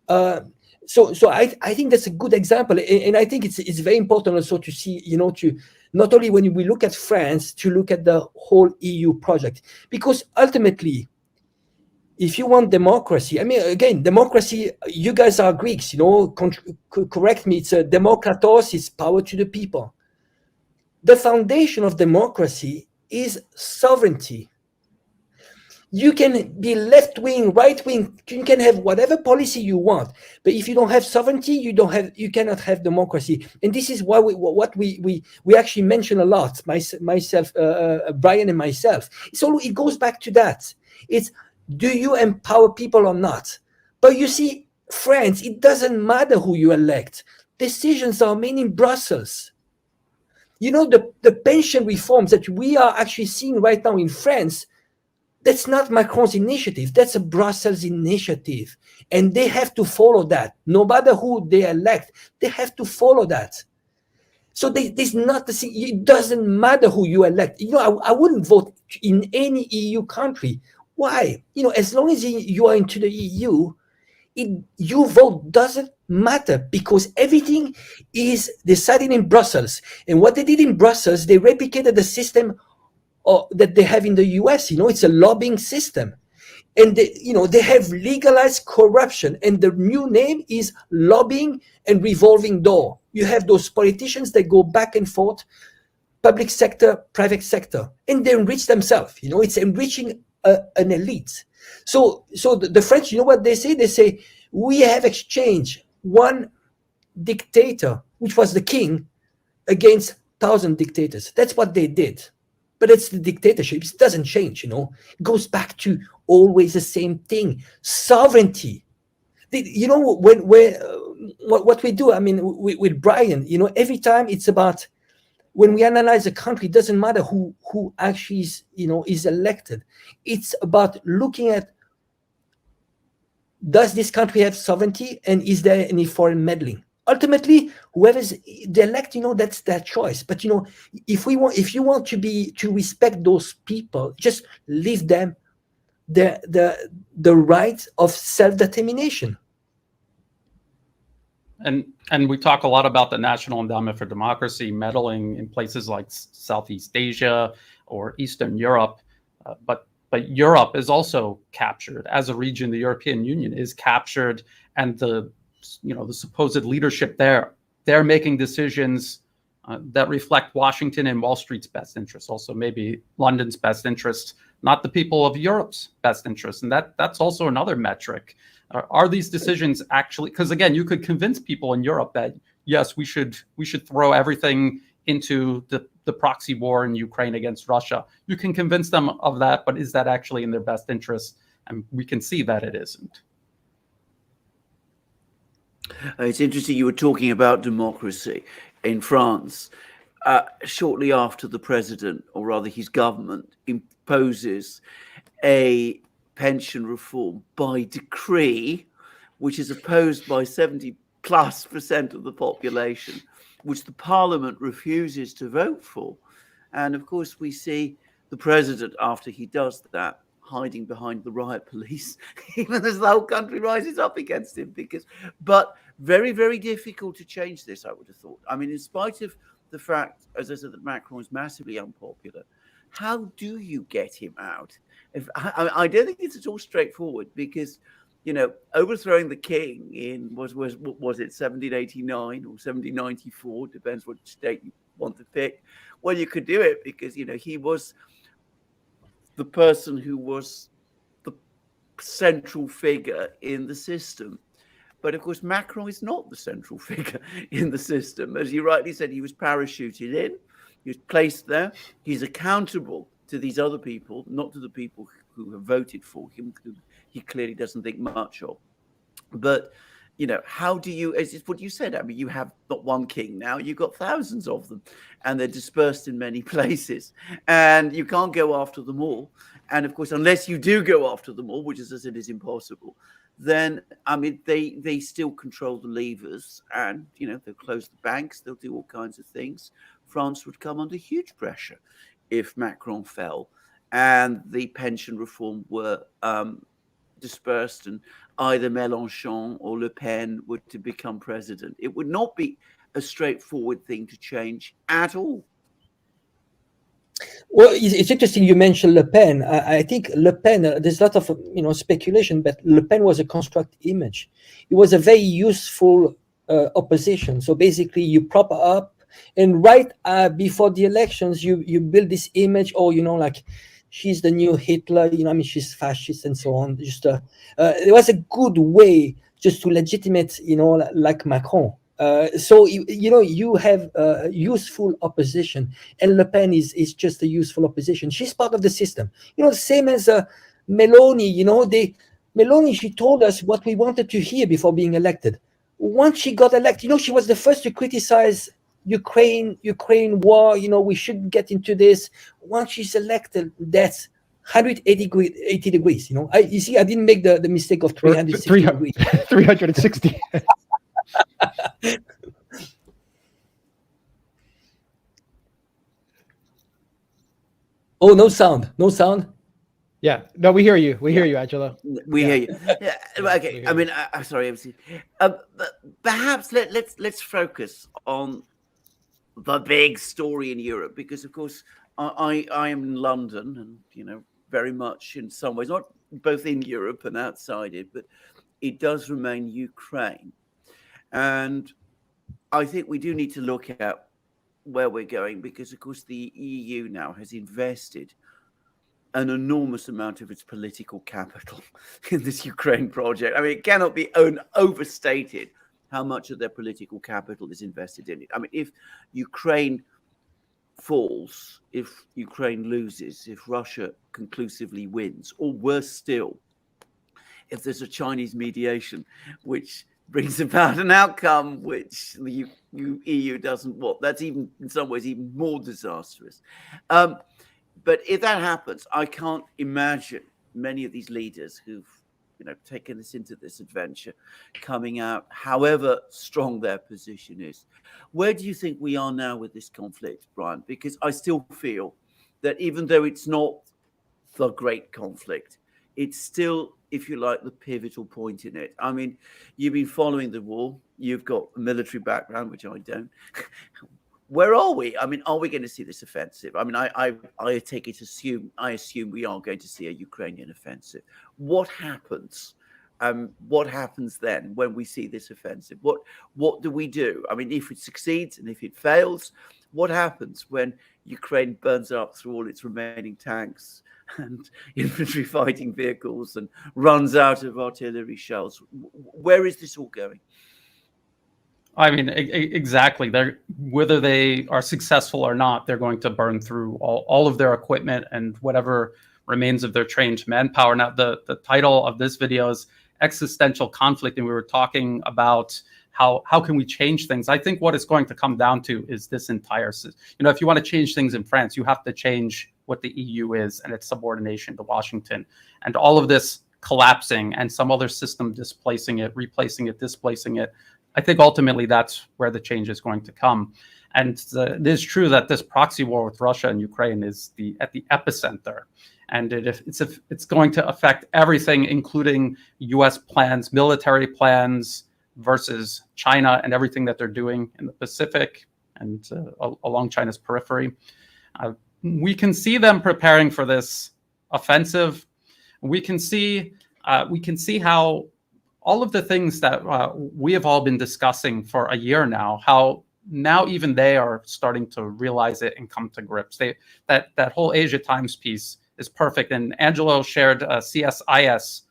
So I think that's a good example, and I think it's very important also to see, to not only when we look at France, to look at the whole EU project, because ultimately, if you want democracy, I mean, again, democracy, you guys are Greeks, correct me, it's a demokratos, it's power to the people. The foundation of democracy is sovereignty. You can be left-wing, right-wing, you can have whatever policy you want, but if you don't have sovereignty, you cannot have democracy. And this is why we actually mention a lot, myself, Brian and myself. It goes back to that. It's, do you empower people or not? But you see, France, it doesn't matter who you elect. Decisions are made in Brussels. The pension reforms that we are actually seeing right now in France, that's not Macron's initiative. That's a Brussels initiative. And they have to follow that. No matter who they elect, they have to follow that. So there's not the thing. It doesn't matter who you elect. I wouldn't vote in any EU country. Why? As long as you are into the EU, your vote doesn't matter, because everything is decided in Brussels. And what they did in Brussels, they replicated the system that they have in the US. It's a lobbying system, and they have legalized corruption, and the new name is lobbying and revolving door. You have those politicians that go back and forth, public sector, private sector, and they enrich themselves. It's enriching an elite. So the French, what they say? They say, we have exchanged one dictator, which was the king, against 1,000 dictators. That's what they did. But it's the dictatorship. It doesn't change, It goes back to always the same thing. Sovereignty. When what we do, I mean, with Brian, every time it's about, when we analyze a country, it doesn't matter who actually is elected. It's about looking at, does this country have sovereignty, and is there any foreign meddling? Ultimately, whoever's the elect, that's their choice. But if you want to respect those people, just leave them the right of self-determination. And we talk a lot about the National Endowment for Democracy meddling in places like Southeast Asia or Eastern Europe, but Europe is also captured as a region. The European Union is captured, and the supposed leadership there, they're making decisions that reflect Washington and Wall Street's best interests, also maybe London's best interests, not the people of Europe's best interests. And that's also another metric. Are these decisions actually, because again, you could convince people in Europe that yes, we should throw everything into the proxy war in Ukraine against Russia. You can convince them of that, but is that actually in their best interest? And we can see that it isn't. It's interesting you were talking about democracy in France. Shortly after the president, or rather his government, imposes a pension reform by decree, which is opposed by 70+% of the population, which the parliament refuses to vote for. And of course, we see the president, after he does that, hiding behind the riot police, even as the whole country rises up against him. But very, very difficult to change this, I would have thought. I mean, in spite of the fact, as I said, that Macron is massively unpopular, how do you get him out? I don't think it's at all straightforward, because, overthrowing the king in, was it 1789 or 1794, depends which date you want to pick. Well, you could do it because, he was the person who was the central figure in the system. But of course, Macron is not the central figure in the system. As you rightly said, he was parachuted in, he was placed there. He's accountable to these other people, not to the people who have voted for him, who he clearly doesn't think much of. But, how do you, as what you said, I mean, you have not one king now, you've got thousands of them, and they're dispersed in many places, and you can't go after them all. And of course, unless you do go after them all, which, as I said, is impossible, then, I mean, they still control the levers, and, they'll close the banks, they'll do all kinds of things. France would come under huge pressure if Macron fell and the pension reform were dispersed, and either Mélenchon or Le Pen were to become president. It would not be a straightforward thing to change at all. Well, it's interesting you mentioned Le Pen. I think Le Pen, there's a lot of speculation, but Le Pen was a construct image. It was a very useful opposition. So basically, you prop up, and right before the elections, you build this image, or like, she's the new Hitler. I mean, she's fascist and so on. Just it was a good way just to legitimate, like Macron. So you have useful opposition, and Le Pen is just a useful opposition. She's part of the system, same as Meloni. Meloni, she told us what we wanted to hear before being elected. Once she got elected, she was the first to criticize Ukraine war. We shouldn't get into this. Once she's elected, that's 180 degrees. You see, I didn't make the mistake of 360 degrees. 360. Oh, no sound. Yeah, no, we hear you. We hear you, Angelo. We hear you. Yeah, okay. I mean, I'm sorry. Perhaps let's focus on the big story in Europe, because, of course, I am in London, and very much in some ways, not both in Europe and outside it, but it does remain Ukraine. And I think we do need to look at where we're going, because, of course, the EU now has invested an enormous amount of its political capital in this Ukraine project. I mean, it cannot be overstated how much of their political capital is invested in it. I mean, if Ukraine falls, if Ukraine loses, if Russia conclusively wins, or worse still, if there's a Chinese mediation which brings about an outcome which the EU doesn't want. That's even in some ways even more disastrous. But if that happens, I can't imagine many of these leaders who've taken us into this adventure coming out, however strong their position is. Where do you think we are now with this conflict, Brian? Because I still feel that even though it's not the great conflict, it's still, if you like, the pivotal point in it. I mean, you've been following the war. You've got a military background, which I don't. Where are we? I mean, are we going to see this offensive? I mean, I assume we are going to see a Ukrainian offensive. What happens? What happens then when we see this offensive? What do we do? I mean, if it succeeds and if it fails, what happens when Ukraine burns up through all its remaining tanks and infantry fighting vehicles and runs out of artillery shells? Where is this all going? I mean, exactly. Whether they are successful or not, they're going to burn through all of their equipment and whatever remains of their trained manpower. Now, the title of this video is Existential Conflict, and we were talking about how can we change things. I think what it's going to come down to is this entire system. If you want to change things in France, you have to change what the EU is and its subordination to Washington. And all of this collapsing and some other system displacing it, replacing it, displacing it, I think ultimately that's where the change is going to come. And it is true that this proxy war with Russia and Ukraine is at the epicenter. And it's going to affect everything, including U.S. plans, military plans versus China and everything that they're doing in the Pacific and along China's periphery. We can see them preparing for this offensive. We can see how all of the things that we have all been discussing for a year now, how now even they are starting to realize it and come to grips. That whole Asia Times piece is perfect. And Angelo shared a CSIS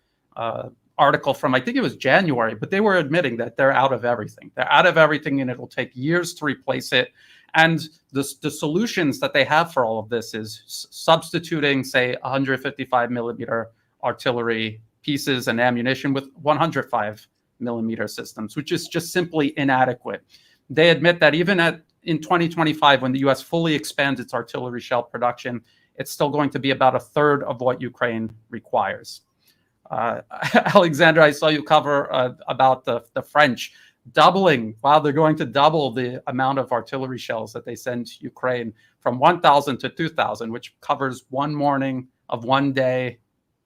article from, I think it was January, but they were admitting that they're out of everything. They're out of everything and it'll take years to replace it. And the solutions that they have for all of this is substituting, say, 155 millimeter artillery pieces and ammunition with 105 millimeter systems, which is just simply inadequate. They admit that even in 2025, when the US fully expands its artillery shell production, it's still going to be about a third of what Ukraine requires. Alexander, I saw you cover about the French doubling. Wow, they're going to double the amount of artillery shells that they send to Ukraine from 1,000 to 2,000, which covers one morning of one day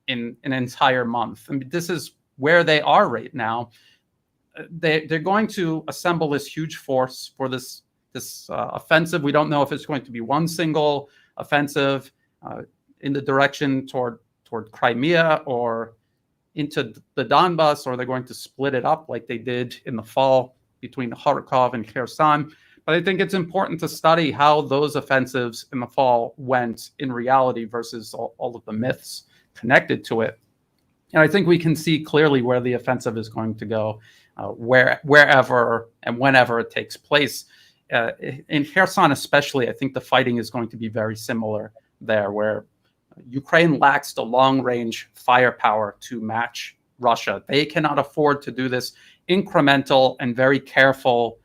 in an entire month. I mean, this is where they are right now. They're going to assemble this huge force for this offensive. We don't know if it's going to be one single offensive in the direction toward Crimea or into the Donbas, or they're going to split it up like they did in the fall between Kharkov and Kherson. But I think it's important to study how those offensives in the fall went in reality versus all of the myths connected to it. And I think we can see clearly where the offensive is going to go, wherever and whenever it takes place. In Kherson especially, I think the fighting is going to be very similar there, where Ukraine lacks the long-range firepower to match Russia. They cannot afford to do this incremental and very careful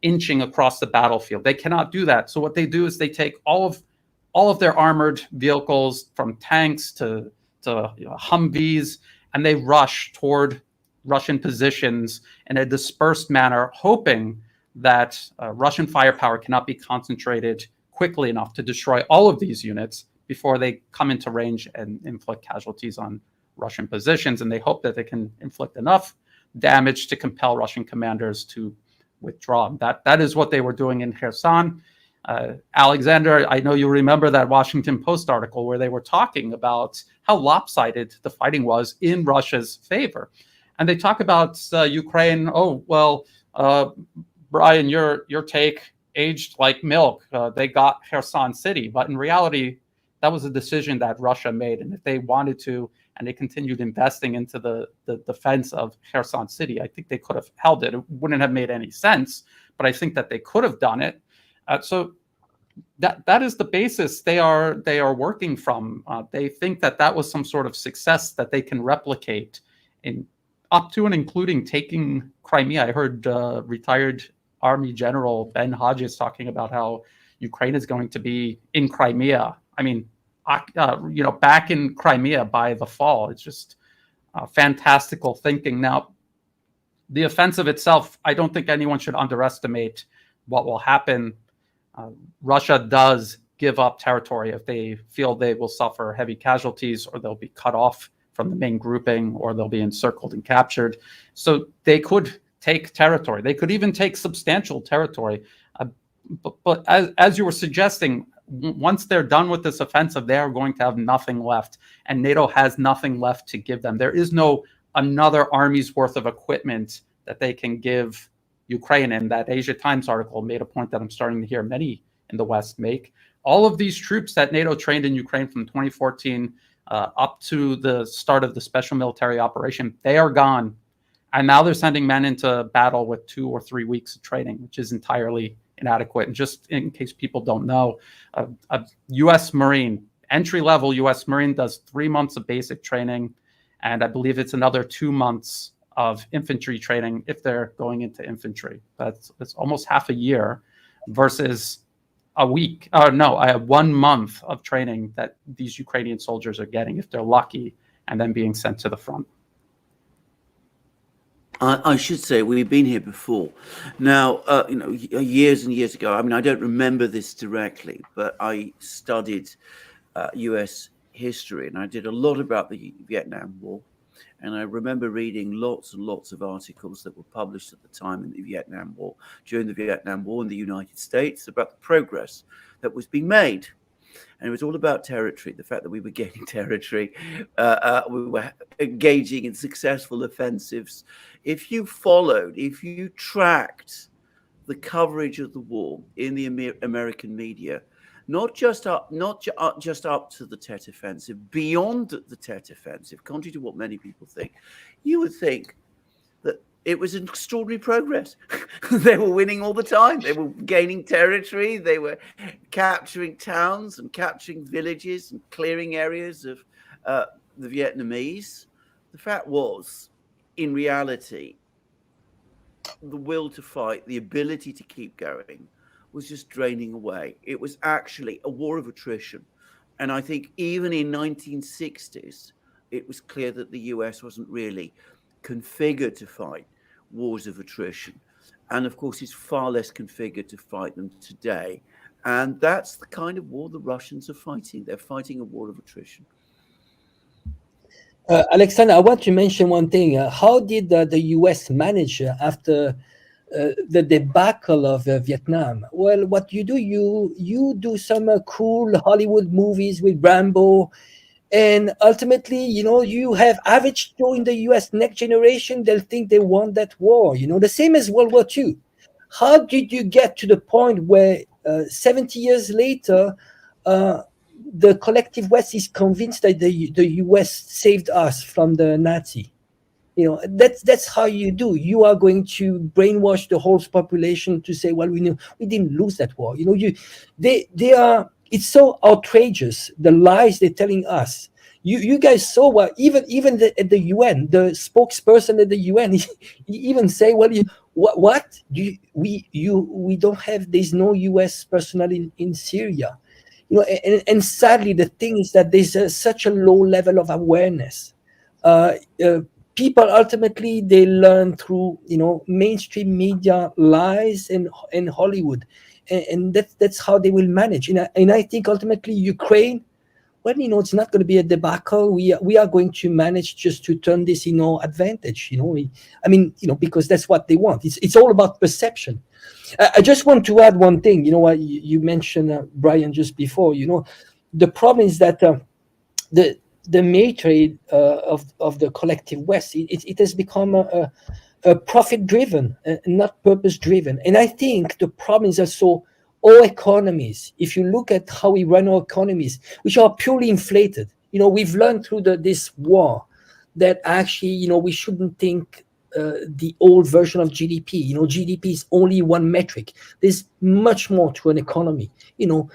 inching across the battlefield. They cannot do that. So what they do is they take all of their armored vehicles, from tanks to Humvees, and they rush toward Russian positions in a dispersed manner, hoping that Russian firepower cannot be concentrated quickly enough to destroy all of these units before they come into range and inflict casualties on Russian positions. And they hope that they can inflict enough damage to compel Russian commanders to withdraw. That is what they were doing in Kherson. Alexander, I know you remember that Washington Post article where they were talking about how lopsided the fighting was in Russia's favor. And they talk about Ukraine. Oh, well, Brian, your take aged like milk. They got Kherson City. But in reality, that was a decision that Russia made. And if they wanted to, and they continued investing into the defense of Kherson City, I think they could have held it. It wouldn't have made any sense, but I think that they could have done it. So that is the basis they are working from. They think that was some sort of success that they can replicate in up to and including taking Crimea. I heard retired Army General Ben Hodges talking about how Ukraine is going to be in Crimea. I mean, back in Crimea by the fall. It's just fantastical thinking. Now, the offensive itself, I don't think anyone should underestimate what will happen. Russia does give up territory if they feel they will suffer heavy casualties, or they'll be cut off from the main grouping, or they'll be encircled and captured. So they could take territory. They could even take substantial territory. But as you were suggesting, once they're done with this offensive, they are going to have nothing left, and NATO has nothing left to give them. There is no another army's worth of equipment that they can give Ukraine. And that Asia Times article made a point that I'm starting to hear many in the West make. All of these troops that NATO trained in Ukraine from 2014 up to the start of the special military operation, they are gone. And now they're sending men into battle with 2 or 3 weeks of training, which is entirely inadequate. And just in case people don't know, a U.S. Marine, entry-level U.S. Marine, does 3 months of basic training, and I believe it's another 2 months of infantry training if they're going into infantry. That's almost half a year versus a 1 month of training that these Ukrainian soldiers are getting if they're lucky, and then being sent to the front. I should say we've been here before. Now, years and years ago, I mean, I don't remember this directly, but I studied U.S. history, and I did a lot about the Vietnam War. And I remember reading lots and lots of articles that were published at the time in the Vietnam War, during the Vietnam War in the United States, about the progress that was being made. And it was all about territory, the fact that we were gaining territory, we were engaging in successful offensives. If you tracked the coverage of the war in the American media, not just up to the Tet Offensive, beyond the Tet Offensive, contrary to what many people think, you would think that it was an extraordinary progress. They were winning all the time. They were gaining territory. They were capturing towns and capturing villages and clearing areas of the Vietnamese. The fact was, in reality, the will to fight, the ability to keep going, was just draining away. It was actually a war of attrition. And I think even in 1960s, it was clear that the US wasn't really configured to fight wars of attrition. And of course, it's far less configured to fight them today. And that's the kind of war the Russians are fighting. They're fighting a war of attrition. Alexander, I want to mention one thing. How did the US manage after the debacle of Vietnam? Well, what you do, you do some cool Hollywood movies with Rambo, and ultimately, you have average Joe in the US, next generation, they'll think they won that war. The same as World War II. How did you get to the point where 70 years later, the collective West is convinced that the US saved us from the Nazi? That's how you do. You are going to brainwash the whole population to say, well, we didn't lose that war. It's so outrageous, the lies they're telling us. You guys saw what even at the UN, the spokesperson at the UN, he even say, well, we don't have, there's no US personnel in Syria. And sadly, the thing is that there's such a low level of awareness. People ultimately, they learn through mainstream media lies and Hollywood, and that's how they will manage. And I think ultimately Ukraine, well, it's not going to be a debacle. We are going to manage just to turn this in our advantage. Because that's what they want. It's all about perception. I just want to add one thing. You mentioned Brian just before. The problem is that the military of the collective West, it has become a profit-driven, not purpose-driven. And I think the problem is also our economies. If you look at how we run our economies, which are purely inflated, we've learned through this war that actually, we shouldn't think the old version of GDP. GDP is only one metric. There's much more to an economy. You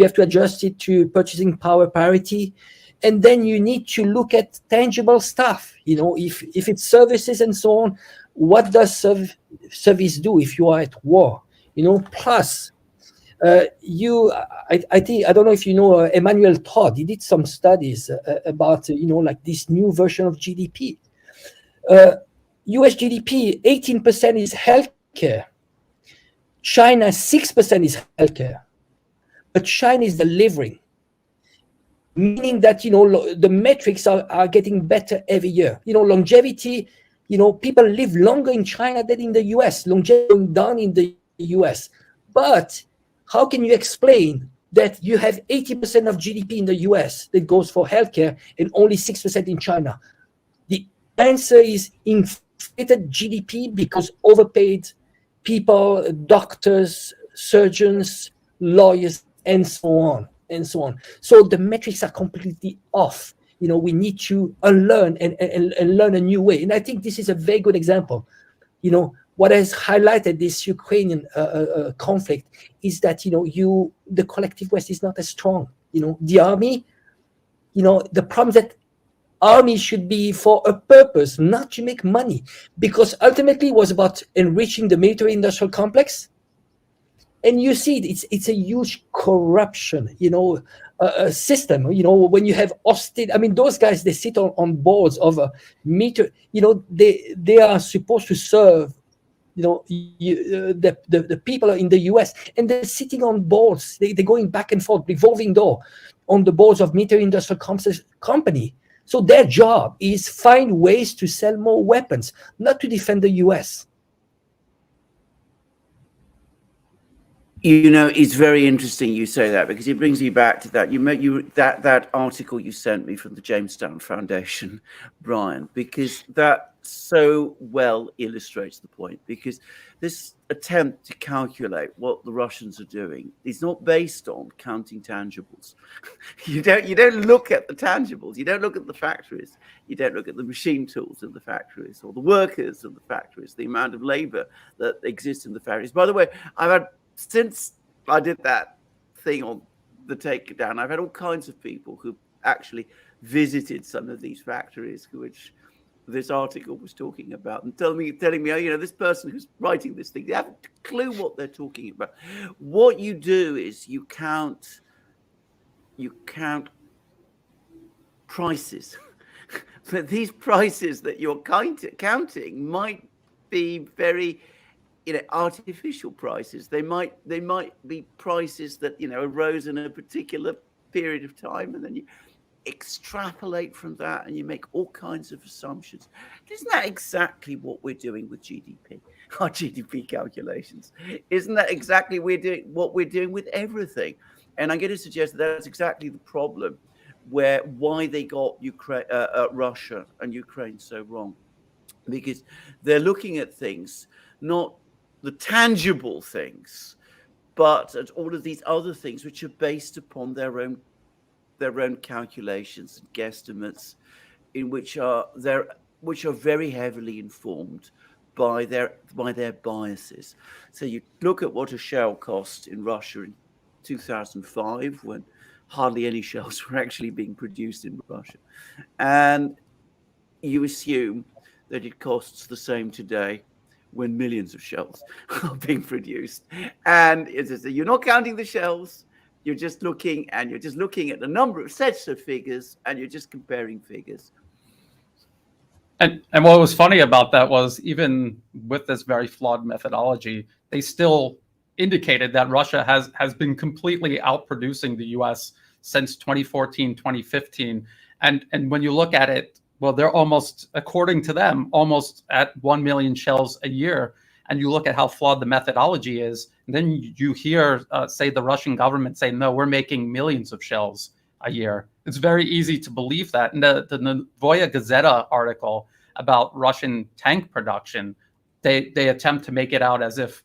have to adjust it to purchasing power parity. And then you need to look at tangible stuff. If it's services and so on, what does service do if you are at war? Plus, I think, I don't know if you know Emmanuel Todd. He did some studies about like this new version of GDP. US GDP 18% is healthcare. China 6% is healthcare, but China is delivering, meaning that the metrics are getting better every year. Longevity. People live longer in China than in the US. Longevity going down in the US, but how can you explain that you have 80% of GDP in the US that goes for healthcare and only 6% in China? The answer is inflated GDP because overpaid people, doctors, surgeons, lawyers, and so on. So the metrics are completely off. We need to unlearn and learn a new way. And I think this is a very good example. What has highlighted this Ukrainian conflict is that the collective West is not as strong. The army. The problem is that army should be for a purpose, not to make money, because ultimately it was about enriching the military-industrial complex. And you see, it's a huge corruption, system. When you have Austin, I mean, those guys, they sit on boards of a meter. They are supposed to serve the people in the US, and they're sitting on boards. They're going back and forth, revolving door, on the boards of military-industrial company. So their job is find ways to sell more weapons, not to defend the US. It's very interesting you say that, because it brings me back to that. That article you sent me from the Jamestown Foundation, Brian, because that so well illustrates the point. Because this attempt to calculate what the Russians are doing is not based on counting tangibles. You don't look at the tangibles. You don't look at the factories. You don't look at the machine tools in the factories, or the workers in the factories, the amount of labor that exists in the factories. By the way, since I did that thing on the takedown, I've had all kinds of people who actually visited some of these factories, which this article was talking about, and telling me, this person who's writing this thing, they haven't a clue what they're talking about. What you do is you count prices. But these prices that you're counting might be very artificial prices. They might be prices that arose in a particular period of time, and then you extrapolate from that and you make all kinds of assumptions. Isn't that exactly what we're doing with GDP? Our GDP calculations. Isn't that exactly what we're doing with everything? And I'm going to suggest that that's exactly the problem, why they got Russia and Ukraine so wrong, because they're looking at things, not the tangible things, but at all of these other things which are based upon their own calculations and guesstimates, which are very heavily informed by their biases. So you look at what a shell cost in Russia in 2005, when hardly any shells were actually being produced in Russia, and you assume that it costs the same today, when millions of shells are being produced. And you're not counting the shells, you're just looking at the number of sets of figures, and you're just comparing figures. And what was funny about that was, even with this very flawed methodology, they still indicated that Russia has been completely outproducing the US since 2014, 2015. And when you look at it, well, they're almost, according to them, almost at 1 million shells a year. And you look at how flawed the methodology is, and then you hear, say, the Russian government say, no, we're making millions of shells a year. It's very easy to believe that. And the Novoya Gazeta article about Russian tank production, they attempt to make it out as if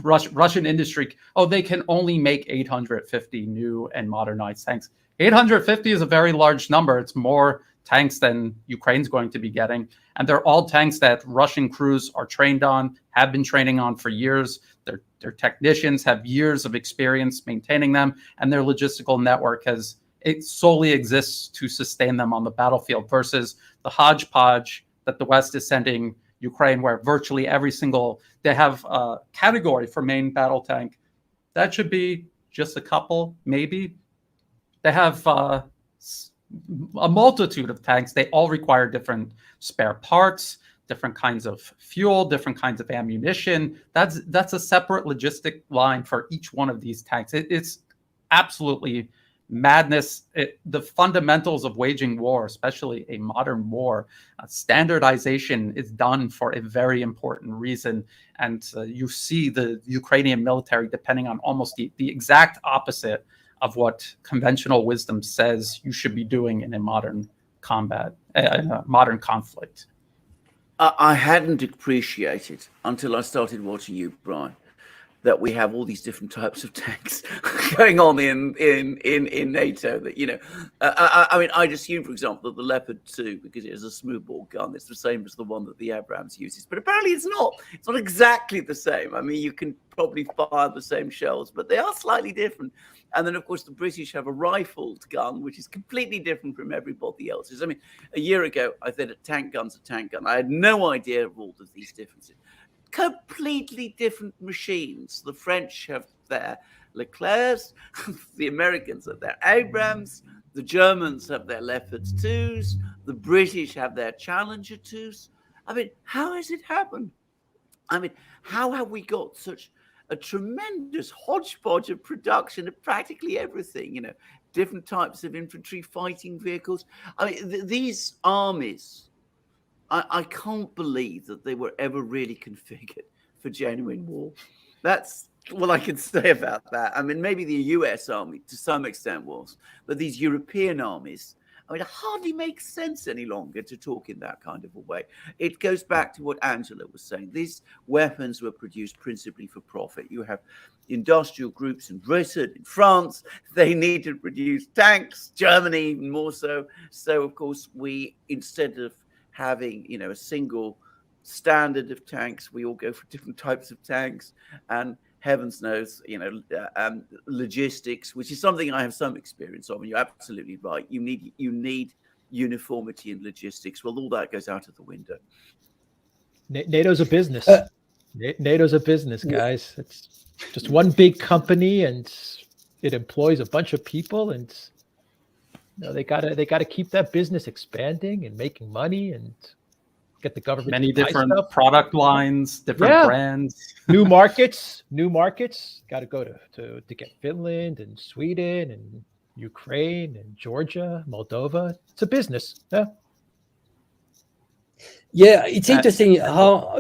Russian industry, they can only make 850 new and modernized tanks. 850 is a very large number. It's more tanks than Ukraine's going to be getting. And they're all tanks that Russian crews are trained on, have been training on for years. Their technicians have years of experience maintaining them, and their logistical network is it solely exists to sustain them on the battlefield, versus the hodgepodge that the West is sending Ukraine, where virtually they have a category for main battle tank. That should be just a couple, maybe. They have a multitude of tanks. They all require different spare parts, different kinds of fuel, different kinds of ammunition. That's a separate logistic line for each one of these tanks. It's absolutely madness. The fundamentals of waging war, especially a modern war, standardization is done for a very important reason. And you see the Ukrainian military depending on almost the exact opposite of what conventional wisdom says you should be doing in a modern combat, a modern conflict. I hadn't appreciated until I started watching you, Brian, that we have all these different types of tanks going on in NATO. That I mean, I'd assume, for example, that the Leopard 2, because it has a smoothbore gun, it's the same as the one that the Abrams uses. But apparently, it's not. It's not exactly the same. I mean, you can probably fire the same shells, but they are slightly different. And then, of course, the British have a rifled gun, which is completely different from everybody else's. I mean, a year ago, I said a tank gun's a tank gun. I had no idea of all of these differences. Completely different machines. The French have their Leclercs, the Americans have their Abrams, the Germans have their Leopard 2s, the British have their Challenger 2s. I mean, how has it happened? I mean, how have we got such a tremendous hodgepodge of production of practically everything, different types of infantry fighting vehicles? I mean, these armies, I can't believe that they were ever really configured for genuine war. That's what I can say about that. I mean, maybe the US Army to some extent was, but these European armies, I mean, it hardly makes sense any longer to talk in that kind of a way. It goes back to what Angela was saying. These weapons were produced principally for profit. You have industrial groups in Britain, in France. They need to produce tanks, Germany even more so. So, of course, we, instead of having, a single standard of tanks, we all go for different types of tanks, and heavens knows, logistics, which is something I have some experience of. And you're absolutely right. You need uniformity in logistics. Well, all that goes out of the window. NATO's a business. NATO's a business, guys. It's just one big company, and it employs a bunch of people, and they gotta keep that business expanding and making money and get the government many different product lines, different brands, new markets. Got to go to get Finland and Sweden and Ukraine and Georgia, Moldova. It's a business. Yeah, it's interesting how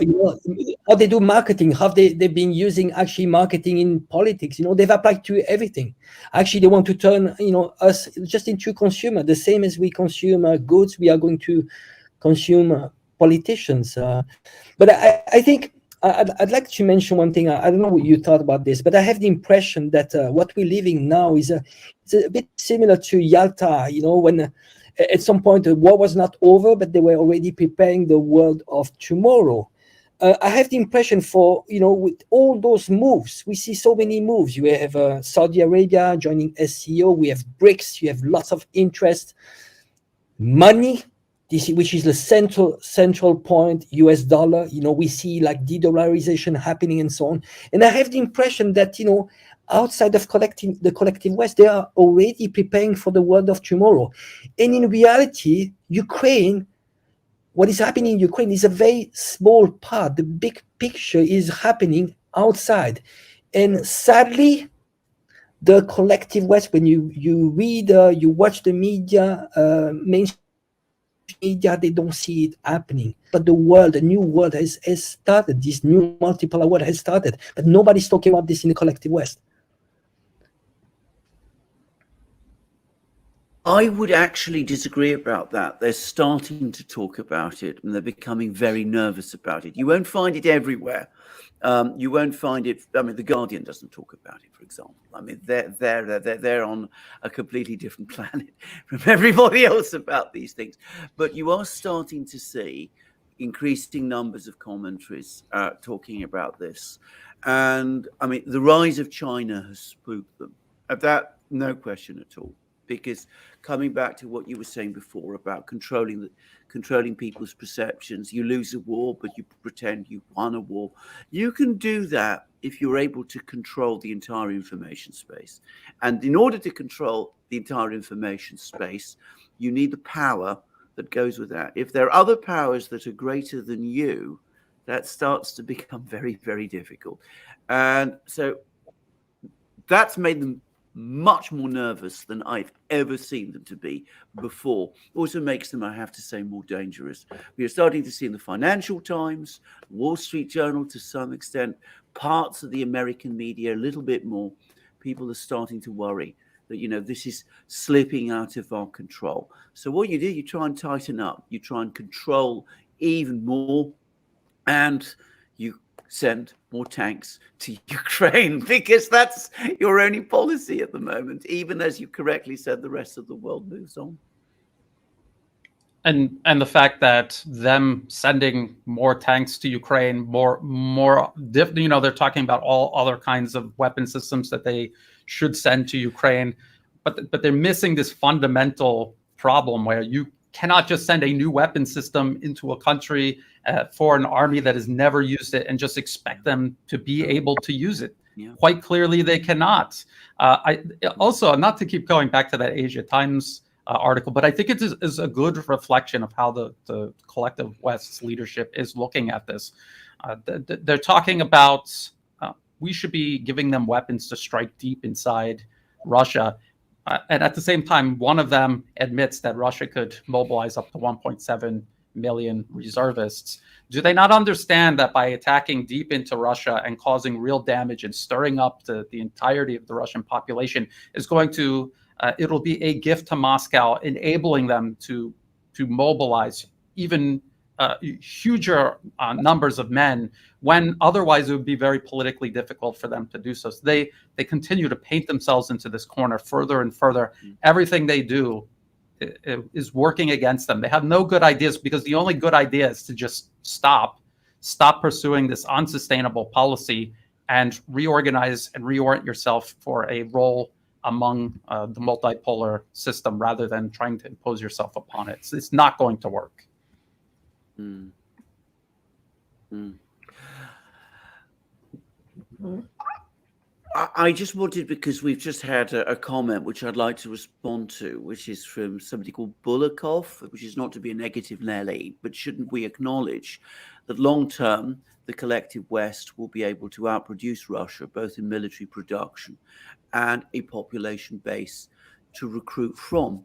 they do marketing, how they've been using actually marketing in politics. They've applied to everything. Actually, they want to turn us just into consumer, the same as we consume goods. We are going to consume politicians. But I think I'd like to mention one thing. I don't know what you thought about this, but I have the impression that what we're living now is it's a bit similar to Yalta. When at some point the war was not over, but they were already preparing the world of tomorrow. I have the impression with all those moves, we see so many moves. You have Saudi Arabia joining SCO. We have BRICS. You have lots of interest, money, which is the central point, US dollar. We see like de-dollarization happening and so on. And I have the impression that, outside of the collective West, they are already preparing for the world of tomorrow. And in reality, what is happening in Ukraine is a very small part. The big picture is happening outside. And sadly, the collective West, when you read, you watch the media, mainstream media, they don't see it happening. But the new world has started. This new multipolar world has started. But nobody's talking about this in the collective West. I would actually disagree about that. They're starting to talk about it, and they're becoming very nervous about it. You won't find it everywhere. You won't find it. I mean, The Guardian doesn't talk about it, for example. I mean, they're on a completely different planet from everybody else about these things. But you are starting to see increasing numbers of commentaries talking about this. And I mean, the rise of China has spooked them. Of that, no question at all. because coming back to what you were saying before about controlling people's perceptions, you lose a war, but you pretend you won a war. You can do that if you're able to control the entire information space. And in order to control the entire information space, you need the power that goes with that. If there are other powers that are greater than you, that starts to become very, very difficult. And so that's made them much more nervous than I've ever seen them to be before. Also makes them, I have to say, more dangerous. We are starting to see in the Financial Times, Wall Street Journal to some extent, parts of the American media a little bit more. People are starting to worry that, you know, this is slipping out of our control. So what you do, you try and tighten up, you try and control even more, and you send more tanks to Ukraine because that's your only policy at the moment, even as you correctly said, the rest of the world moves on. And the fact that them sending more tanks to Ukraine, they're talking about all other kinds of weapon systems that they should send to Ukraine, but they're missing this fundamental problem where you cannot just send a new weapon system into a country for an army that has never used it and just expect them to be able to use it. Yeah. Quite clearly, they cannot. I also, not to keep going back to that Asia Times article, but I think it is a good reflection of how the collective West's leadership is looking at this. They're talking about we should be giving them weapons to strike deep inside Russia. And at the same time, one of them admits that Russia could mobilize up to 1.7 million reservists. Do they not understand that by attacking deep into Russia and causing real damage and stirring up the entirety of the Russian population is going to, it'll be a gift to Moscow, enabling them to mobilize even huger numbers of men when otherwise it would be very politically difficult for them to do so. So they continue to paint themselves into this corner further and further. Everything they do is working against them. They have no good ideas because the only good idea is to just stop pursuing this unsustainable policy and reorganize and reorient yourself for a role among the multipolar system rather than trying to impose yourself upon it. So it's not going to work. I just wanted, because we've just had a comment which I'd like to respond to, which is from somebody called Bulakov, which is not to be a negative Nelly, but shouldn't we acknowledge that long term, the collective West will be able to outproduce Russia, both in military production and a population base to recruit from?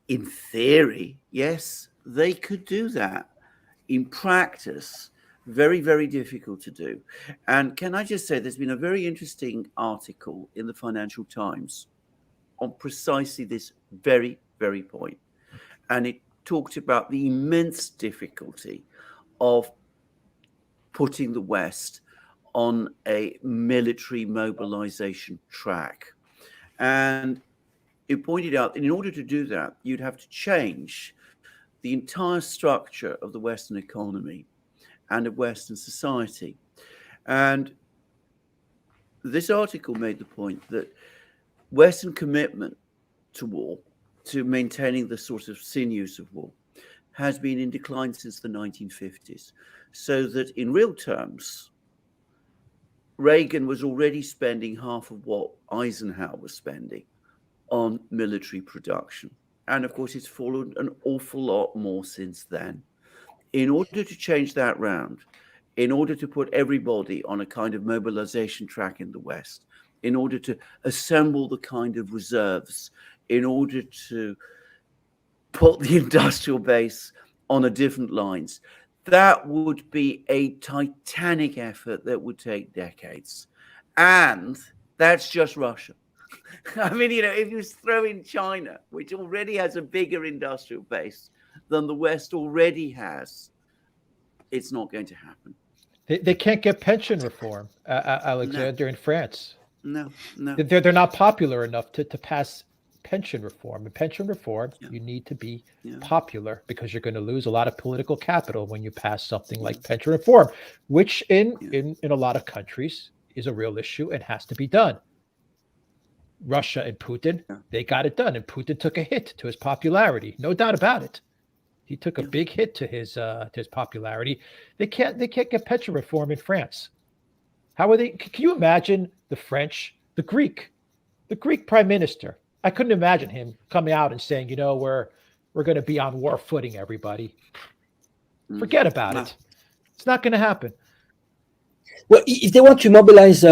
In theory, yes, they could do that. In practice, very, very difficult to do. And can I just say, there's been a very interesting article in the Financial Times on precisely this very, very point. And it talked about the immense difficulty of putting the West on a military mobilization track. And it pointed out that in order to do that, you'd have to change the entire structure of the Western economy and of Western society. And this article made the point that Western commitment to war, to maintaining the sort of sinews of war, has been in decline since the 1950s. So that in real terms, Reagan was already spending half of what Eisenhower was spending on military production. And of course, it's fallen an awful lot more since then. In order to change that round, in order to put everybody on a kind of mobilization track in the West, in order to assemble the kind of reserves, in order to put the industrial base on a different lines, that would be a titanic effort that would take decades. And that's just Russia. I mean, you know, if you throw in China, which already has a bigger industrial base than the West already has, it's not going to happen. They can't get pension reform, Alexander, in France. No. They're not popular enough to pass pension reform. And pension reform, you need to be popular because you're going to lose a lot of political capital when you pass something like pension reform, which in a lot of countries is a real issue and has to be done. Russia and Putin, Yeah. they got it done, and Putin took a hit to his popularity, no doubt about it. He took a big hit to his popularity. They can't get petro reform in France. How are they? Can you imagine the French, the Greek prime minister? I couldn't imagine him coming out and saying, we're going to be on war footing, everybody. Forget about it. It's not going to happen. Well, if they want to mobilize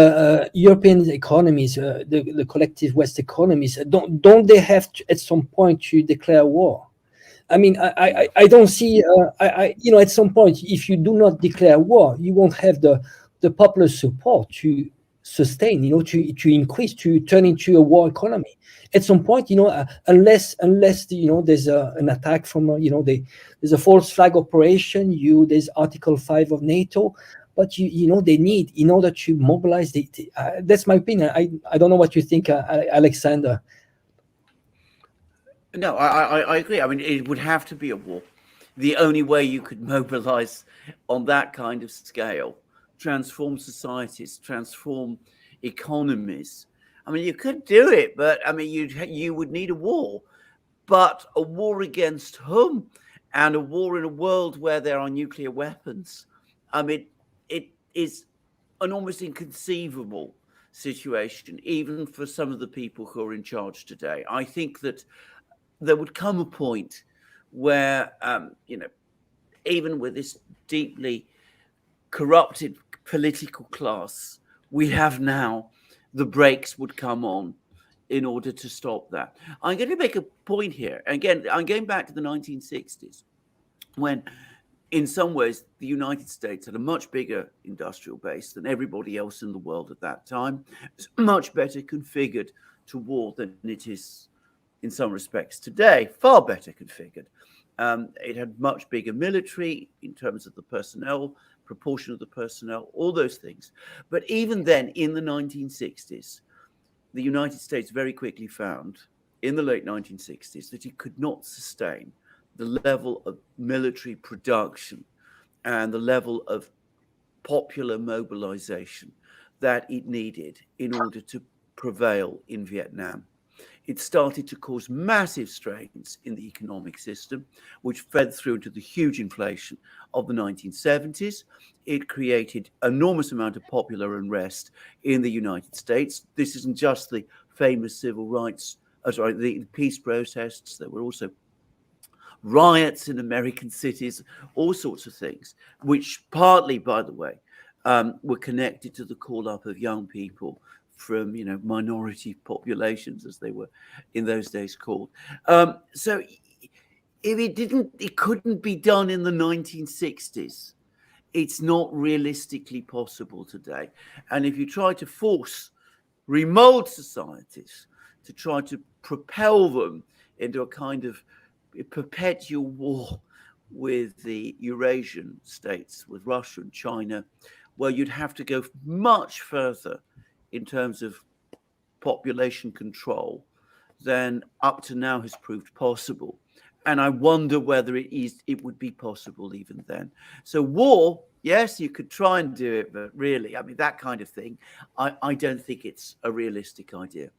European economies, the collective West economies, don't they have to, at some point, to declare war? I mean, I don't see. At some point, if you do not declare war, you won't have the popular support to sustain. To increase, to turn into a war economy. At some point, unless there's an attack from there's a false flag operation. There's Article 5 of NATO. But they need, in order to mobilize that's my opinion. I don't know what you think, Alexander. No, I agree. I mean, it would have to be a war. The only way you could mobilize on that kind of scale, transform societies, transform economies. I mean, you could do it, but I mean, you would need a war. But a war against whom? And a war in a world where there are nuclear weapons. I mean, it is an almost inconceivable situation, even for some of the people who are in charge today. I think that there would come a point where, even with this deeply corrupted political class we have now, the brakes would come on in order to stop that. I'm going to make a point here. Again, I'm going back to the 1960s, when in some ways, the United States had a much bigger industrial base than everybody else in the world at that time. It's much better configured to war than it is in some respects today, far better configured. It had much bigger military in terms of the personnel, proportion of the personnel, all those things. But even then, in the 1960s, the United States very quickly found, in the late 1960s, that it could not sustain the level of military production and the level of popular mobilization that it needed in order to prevail in Vietnam. It started to cause massive strains in the economic system, which fed through into the huge inflation of the 1970s. It created enormous amount of popular unrest in the United States. This isn't just the famous civil rights, the peace protests. There were also riots in American cities, all sorts of things, which partly, by the way, were connected to the call up of young people from, minority populations, as they were in those days called. So if it couldn't be done in the 1960s, it's not realistically possible today. And if you try to force remote societies to try to propel them into a kind of perpetual war with the Eurasian states, with Russia and China, well, you'd have to go much further in terms of population control than up to now has proved possible. And I wonder whether it would be possible even then. So war, yes, you could try and do it, but really, I mean, that kind of thing, I don't think it's a realistic idea.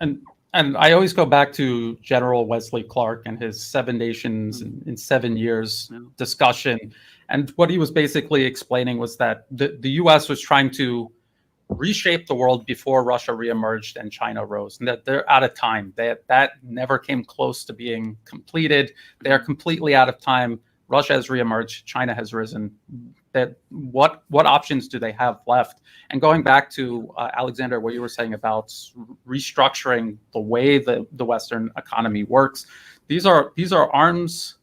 And I always go back to General Wesley Clark and his 7 nations in 7 years discussion. And what he was basically explaining was that the U.S. was trying to reshape the world before Russia reemerged and China rose, and that they're out of time. That never came close to being completed. They're completely out of time. Russia has reemerged. China has risen. That what options do they have left? And going back to Alexander, what you were saying about restructuring the way the Western economy works, these are arms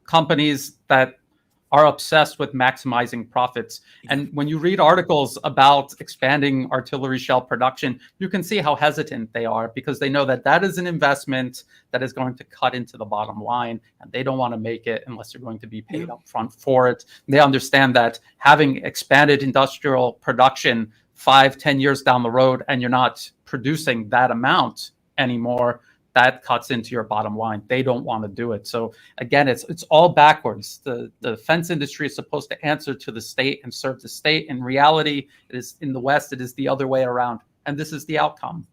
companies that are obsessed with maximizing profits. And when you read articles about expanding artillery shell production, you can see how hesitant they are, because they know that that is an investment that is going to cut into the bottom line, and they don't want to make it unless they're going to be paid up front for it. They understand that having expanded industrial production 5-10 years down the road, and you're not producing that amount anymore, that cuts into your bottom line. They don't want to do it. So again, it's all backwards. The defense industry is supposed to answer to the state and serve the state. In reality, it is in the West, it is the other way around. and this is the outcome.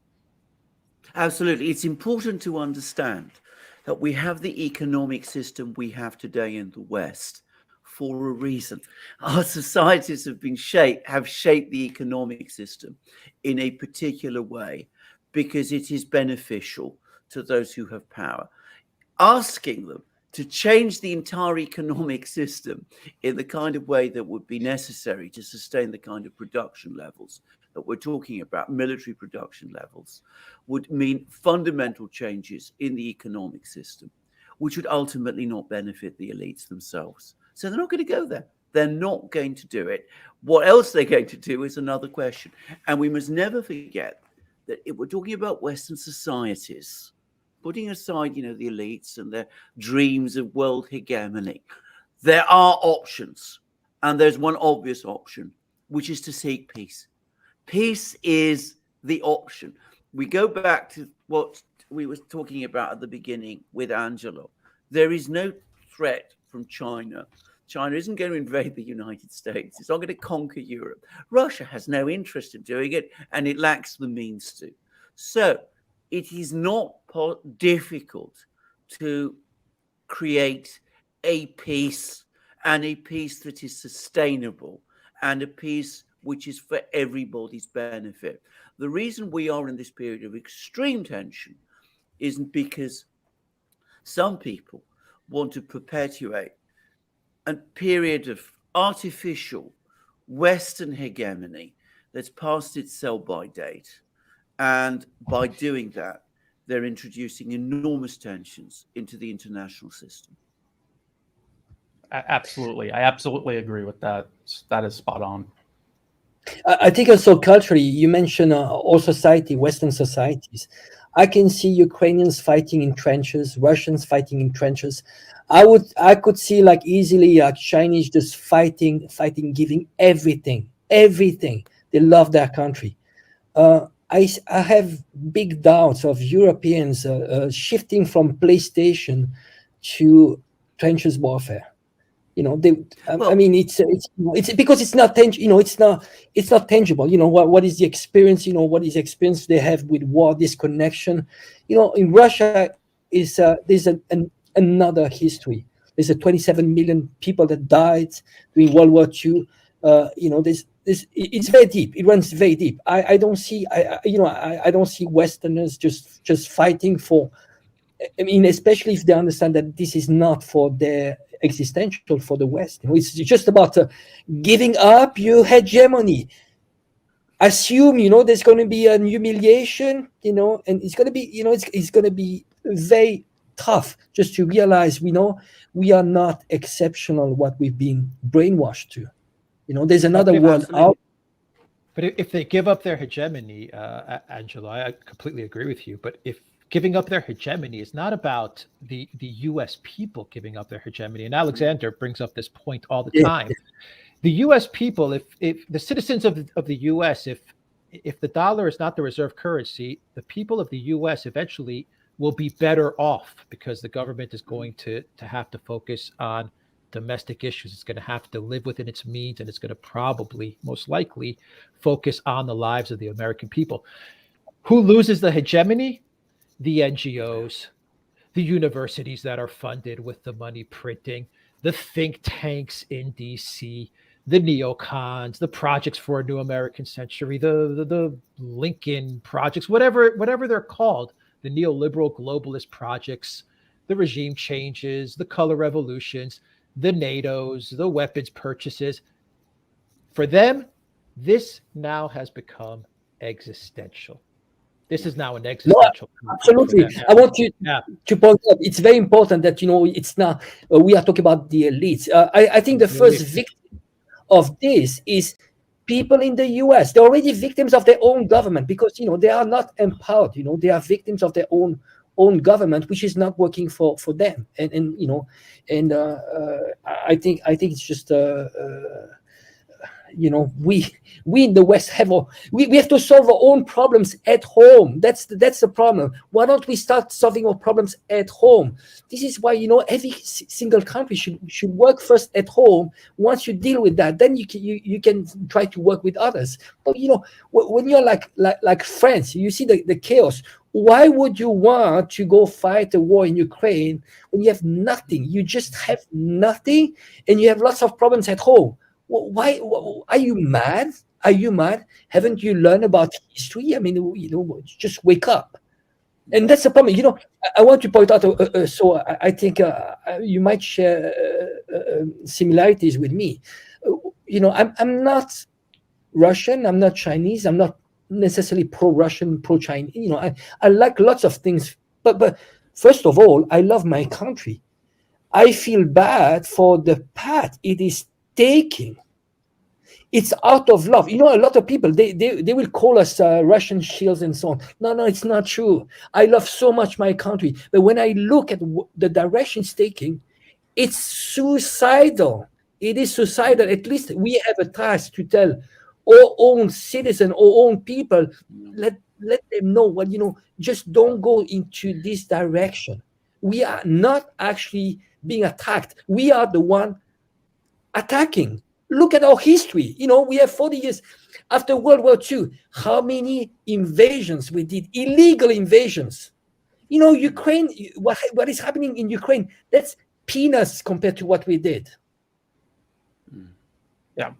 Absolutely. It's important to understand that we have the economic system we have today in the West for a reason. Our societies have shaped the economic system in a particular way because it is beneficial to those who have power. Asking them to change the entire economic system in the kind of way that would be necessary to sustain the kind of production levels that we're talking about, military production levels, would mean fundamental changes in the economic system, which would ultimately not benefit the elites themselves. So they're not going to go there. They're not going to do it. What else they're going to do is another question. And we must never forget that if we're talking about Western societies, putting aside, the elites and their dreams of world hegemony, there are options. And there's one obvious option, which is to seek peace. Peace is the option. We go back to what we were talking about at the beginning with Angelo. There is no threat from China. China isn't going to invade the United States. It's not going to conquer Europe. Russia has no interest in doing it, and it lacks the means to. So it is not difficult to create a peace, and a peace that is sustainable, and a peace which is for everybody's benefit. The reason we are in this period of extreme tension isn't because some people want to perpetuate a period of artificial Western hegemony that's past its sell-by date. And by doing that, they're introducing enormous tensions into the international system. Absolutely. I absolutely agree with that. That is spot on. I think also culturally, you mentioned all society, Western societies. I can see Ukrainians fighting in trenches, Russians fighting in trenches. I could see like easily Chinese just fighting, giving everything. They love their country. I have big doubts of Europeans shifting from PlayStation to trenches warfare. I mean, it's because it's not tangible. It's not tangible. What is the experience? What is the experience they have with war, disconnection? In Russia there's another history. There's 27 million people that died during World War II. It's very deep. It runs very deep. I don't see I don't see Westerners just fighting for. I mean, especially if they understand that this is not for their existential for the West. It's just about giving up your hegemony. Assume there's going to be an humiliation, and it's going to be it's going to be very tough just to realize we are not exceptional. What we've been brainwashed to. There's another world out. But if they give up their hegemony, Angelo, I completely agree with you. But if giving up their hegemony is not about the U.S. people giving up their hegemony, and Alexander brings up this point all the time. The U.S. people, if the citizens of the U.S., if the dollar is not the reserve currency, the people of the U.S. eventually will be better off because the government is going to have to focus on domestic issues. It's going to have to live within its means, and it's going to probably, most likely, focus on the lives of the American people. Who loses the hegemony? The NGOs, the universities that are funded with the money printing, the think tanks in DC, the neocons, the projects for a new American century, the Lincoln projects, whatever they're called, the neoliberal globalist projects, the regime changes, the color revolutions, the NATOs, the weapons purchases. For them, this now has become existential. This is now an existential. No, absolutely. I want you to point out, it's very important that, it's not, we are talking about the elites. I think the first victim of this is people in the US. They're already victims of their own government because, they are not empowered. They are victims of their own government, which is not working for them. And I think it's just, we in the West we have to solve our own problems at home. That's the problem. Why don't we start solving our problems at home? This is why every single country should work first at home. Once you deal with that, then you can try to work with others. But when you're like France, you see the chaos. Why would you want to go fight a war in Ukraine when you have nothing? You just have nothing, and you have lots of problems at home. Why are you mad? Are you mad? Haven't you learned about history? I mean, just wake up. And that's the problem. I want to point out. So I think you might share similarities with me. I'm not Russian. I'm not Chinese. I'm not necessarily pro-Russian, pro-Chinese. I like lots of things, but first of all, I love my country. I feel bad for the path it is taking. It's out of love. A lot of people they will call us Russian shields and so on. No, it's not true. I love so much my country, but when I look at the direction it's taking, it's suicidal. It is suicidal. At least we have a task to tell our own citizens, our own people, let them know just don't go into this direction. We are not actually being attacked. We are the one attacking. Look at our history. We have 40 years after World War II. How many invasions we did, illegal invasions. Ukraine, what is happening in Ukraine, that's peanuts compared to what we did. Yeah.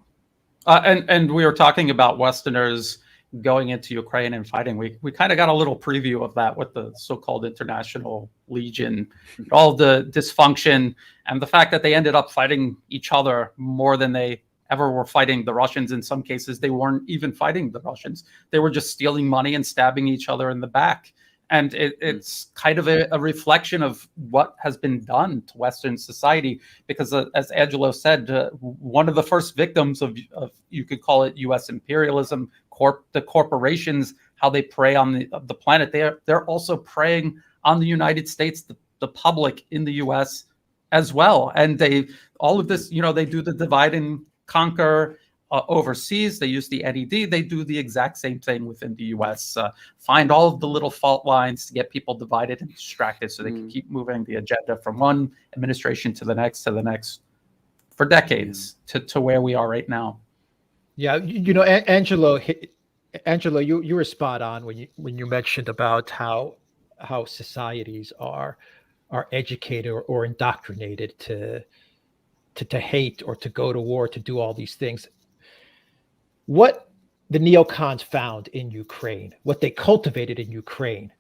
And we were talking about Westerners going into Ukraine and fighting. We kind of got a little preview of that with the so-called International Legion, all the dysfunction and the fact that they ended up fighting each other more than they ever were fighting the Russians. In some cases, they weren't even fighting the Russians. They were just stealing money and stabbing each other in the back. And it's kind of a reflection of what has been done to Western society, because as Angelo said, one of the first victims of you could call it U.S. imperialism, the corporations, how they prey on the planet. They're also preying on the United States, the public in the U.S. as well. And all of this, they do the divide and conquer. Overseas, they use the NED. They do the exact same thing within the U.S. Find all of the little fault lines to get people divided and distracted, so they can keep moving the agenda from one administration to the next for decades to where we are right now. Yeah, Angelo, you were spot on when you mentioned about how societies are educated or indoctrinated to hate or to go to war, to do all these things. What the neocons found in Ukraine, what they cultivated in Ukraine,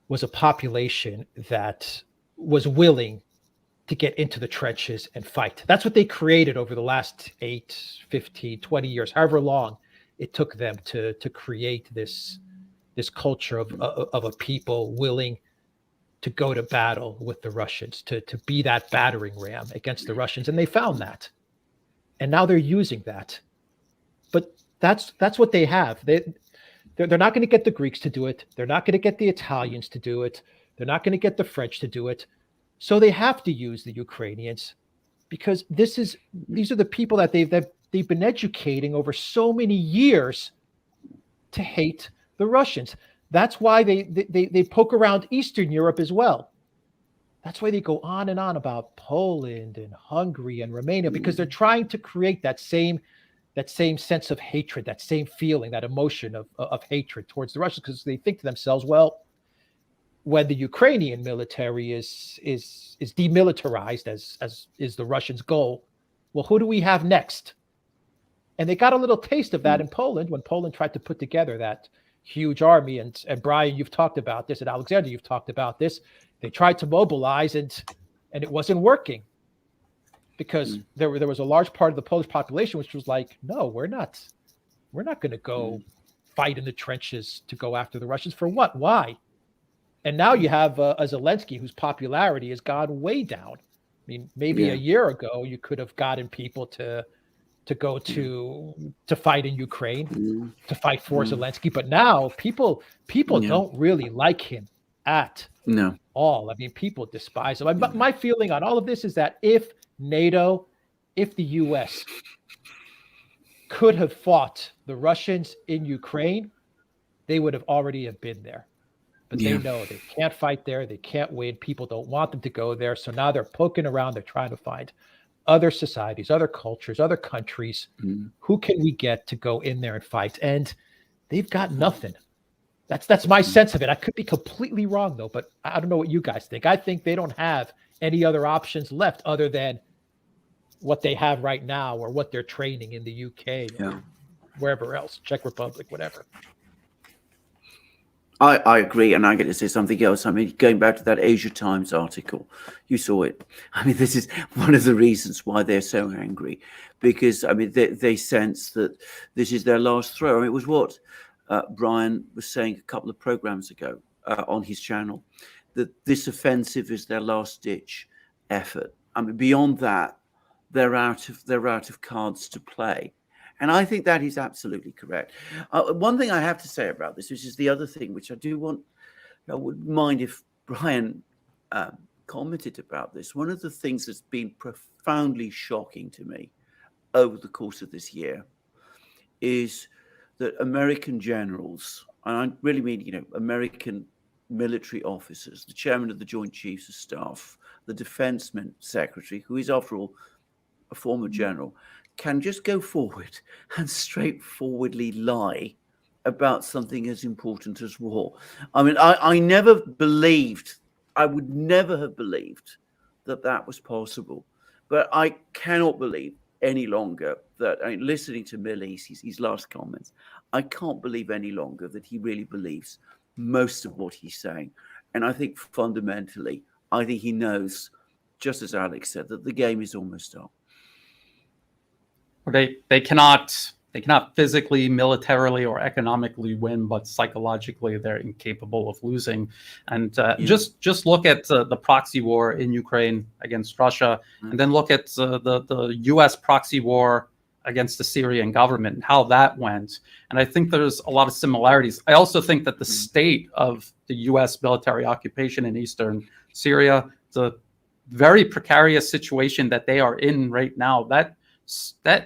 was a population that was willing to get into the trenches and fight. That's what they created over the last 8, 15, 20 years, however long it took them to create this culture of a people willing to go to battle with the Russians, to be that battering ram against the Russians. And they found that. And now they're using that. But that's what they have. They're not going to get the Greeks to do it. They're not going to get the Italians to do it. They're not going to get the French to do it. So they have to use the Ukrainians, because these are the people that they've been educating over so many years to hate the Russians. That's why they poke around Eastern Europe as well. That's why they go on and on about Poland and Hungary and Romania, because they're trying to create that same sense of hatred, that same feeling, that emotion of hatred towards the Russians, because they think to themselves, well, when the Ukrainian military is demilitarized, as is the Russians' goal, well, who do we have next? And they got a little taste of that in Poland when Poland tried to put together that huge army. And Brian, you've talked about this, and Alexander, you've talked about this. They tried to mobilize, and it wasn't working, because there was a large part of the Polish population which was like, no, we're not going to go fight in the trenches to go after the Russians. For what? Why? And now you have a Zelensky whose popularity has gone way down. I mean, maybe a year ago you could have gotten people to go to fight in Ukraine, to fight for Zelensky, but now people don't really like him at all. I mean, people despise him. My feeling on all of this is that if NATO, if the US could have fought the Russians in Ukraine, they would have already have been there. But they know they can't fight there. They can't win. People don't want them to go there. So now they're poking around. They're trying to find other societies, other cultures, other countries. Who can we get to go in there and fight? And they've got nothing. That's my sense of it. I could be completely wrong, though, but I don't know what you guys think. I think they don't have any other options left other than what they have right now or what they're training in the UK or wherever else, Czech Republic, whatever. I agree, and I'm going to say something else. I mean, going back to that Asia Times article, you saw it. I mean, this is one of the reasons why they're so angry, because, I mean, they sense that this is their last throw. I mean, it was what Brian was saying a couple of programs ago on his channel, that this offensive is their last-ditch effort. I mean, beyond that, they're out of cards to play. And I think that is absolutely correct. One thing I have to say about this, which is the other thing, which I would mind if Brian commented about this. One of the things that's been profoundly shocking to me over the course of this year is that American generals, and I really mean, American military officers, the chairman of the Joint Chiefs of Staff, the defense secretary, who is, after all, a former general, can just go forward and straightforwardly lie about something as important as war. I mean, I never believed, I would never have believed that was possible. But I cannot believe any longer that, I mean, listening to Milley's his last comments, I can't believe any longer that he really believes most of what he's saying. And I think fundamentally, I think he knows, just as Alex said, that the game is almost up. They cannot physically, militarily, or economically win, but psychologically they're incapable of losing. And just look at the proxy war in Ukraine against Russia, and then look at the U.S. proxy war against the Syrian government and how that went. And I think there's a lot of similarities. I also think that the state of the U.S. military occupation in eastern Syria, the very precarious situation that they are in right now, that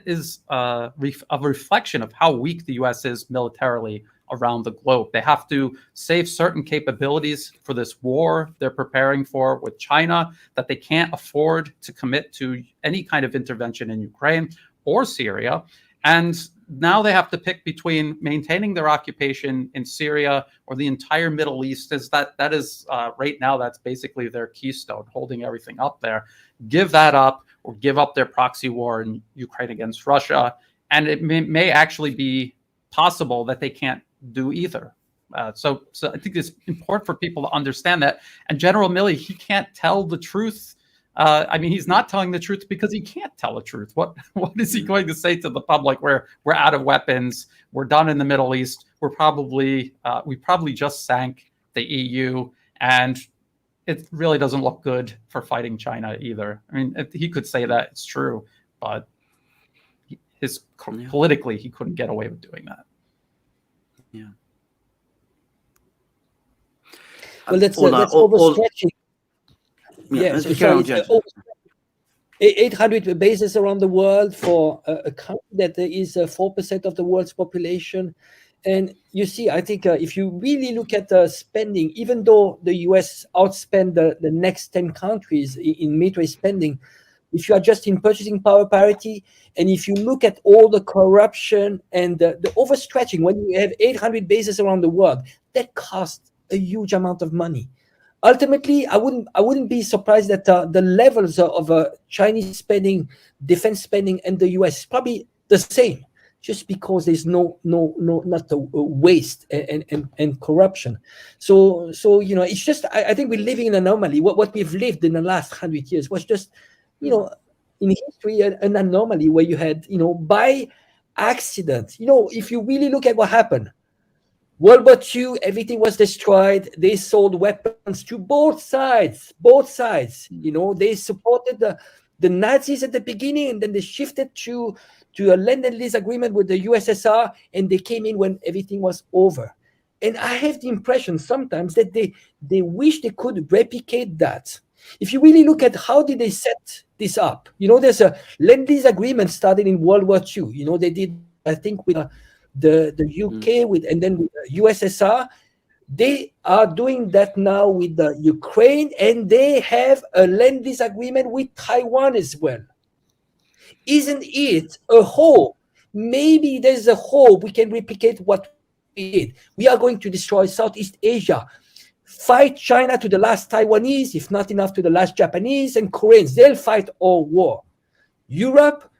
is a reflection of how weak the U.S. is militarily around the globe. They have to save certain capabilities for this war they're preparing for with China that they can't afford to commit to any kind of intervention in Ukraine or Syria. And now they have to pick between maintaining their occupation in Syria or the entire Middle East. That is right now, that's basically their keystone, holding everything up there. Give that up, or give up their proxy war in Ukraine against Russia. And it may actually be possible that they can't do either. So I think it's important for people to understand that. And General Milley, he can't tell the truth. I mean, he's not telling the truth because he can't tell the truth. What is he going to say to the public? We're out of weapons. We're done in the Middle East. We probably just sank the EU, and it really doesn't look good for fighting China either. I mean, he could say that, it's true, but politically, he couldn't get away with doing that. Yeah. Well, that's overstretching. Yeah, so 800 bases around the world for a country that is 4% of the world's population. And you see, I think if you really look at spending, even though the US outspend the next 10 countries in military spending, if you are just in purchasing power parity, and if you look at all the corruption and the overstretching, when you have 800 bases around the world, that costs a huge amount of money. Ultimately, I wouldn't be surprised that the levels of Chinese spending, defense spending, and the US is probably the same, just because there's not a waste and corruption. So it's just, I think we're living in an anomaly. What we've lived in the last 100 years was just, in history, an anomaly where you had, by accident, if you really look at what happened, World War II, everything was destroyed. They sold weapons to both sides. They supported the Nazis at the beginning, and then they shifted to a Lend-Lease agreement with the USSR, and they came in when everything was over. And I have the impression sometimes that they wish they could replicate that. If you really look at how did they set this up, there's a Lend-Lease agreement started in World War II. They did I think with the UK, and then with the USSR. They are doing that now with the Ukraine, and they have a land lease agreement with Taiwan as well. Isn't it a hope? Maybe there's a hope we can replicate what we did. We are going to destroy Southeast Asia, fight China to the last Taiwanese, if not enough to the last Japanese and Koreans. They'll fight all war. Europe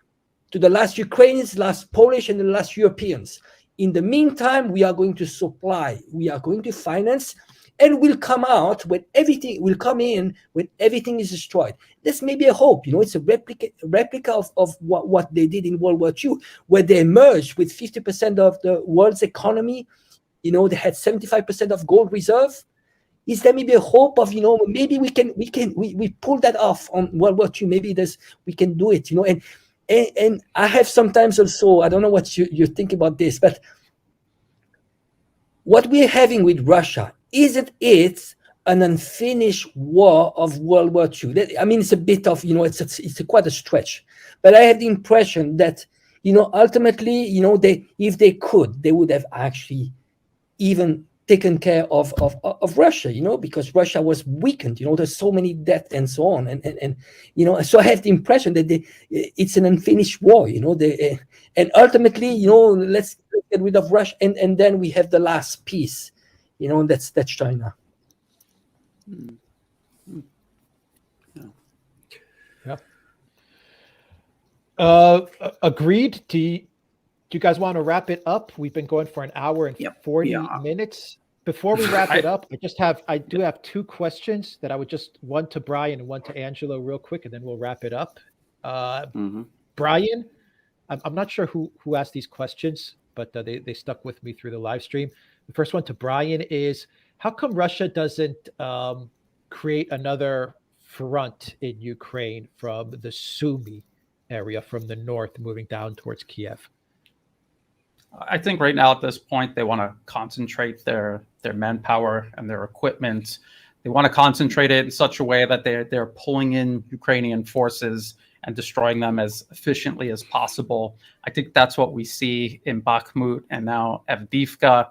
to the last Ukrainians, last Polish, and the last Europeans. In the meantime, we are going to supply, we are going to finance, and we'll come out when everything will come in when everything is destroyed. This may be a hope, it's a replica of what they did in World War II, where they emerged with 50% of the world's economy. They had 75% of gold reserve. Is there maybe a hope of maybe we pull that off on World War II? Maybe we can do it, and I have sometimes also, I don't know what you think about this, but what we're having with Russia, isn't it an unfinished war of World War II? I mean, it's a bit of, it's quite a stretch, but I have the impression that, ultimately, if they could, they would have actually even taken care of Russia, because Russia was weakened. There's so many debt and so on, and so I have the impression that it's an unfinished war. And ultimately, let's get rid of Russia, and then we have the last piece. That's China. Yeah. Agreed. Do you guys want to wrap it up? We've been going for an hour and 40 minutes. Before we wrap it up, I do have two questions that I would one to Brian and one to Angelo real quick, and then we'll wrap it up. Brian, I'm not sure who asked these questions, but they stuck with me through the live stream. The first one to Brian is, how come Russia doesn't create another front in Ukraine from the Sumy area, from the north, moving down towards Kiev? I think right now at this point, they want to concentrate their manpower and their equipment. They want to concentrate it in such a way that they're pulling in Ukrainian forces and destroying them as efficiently as possible. I think that's what we see in Bakhmut and now Avdiivka.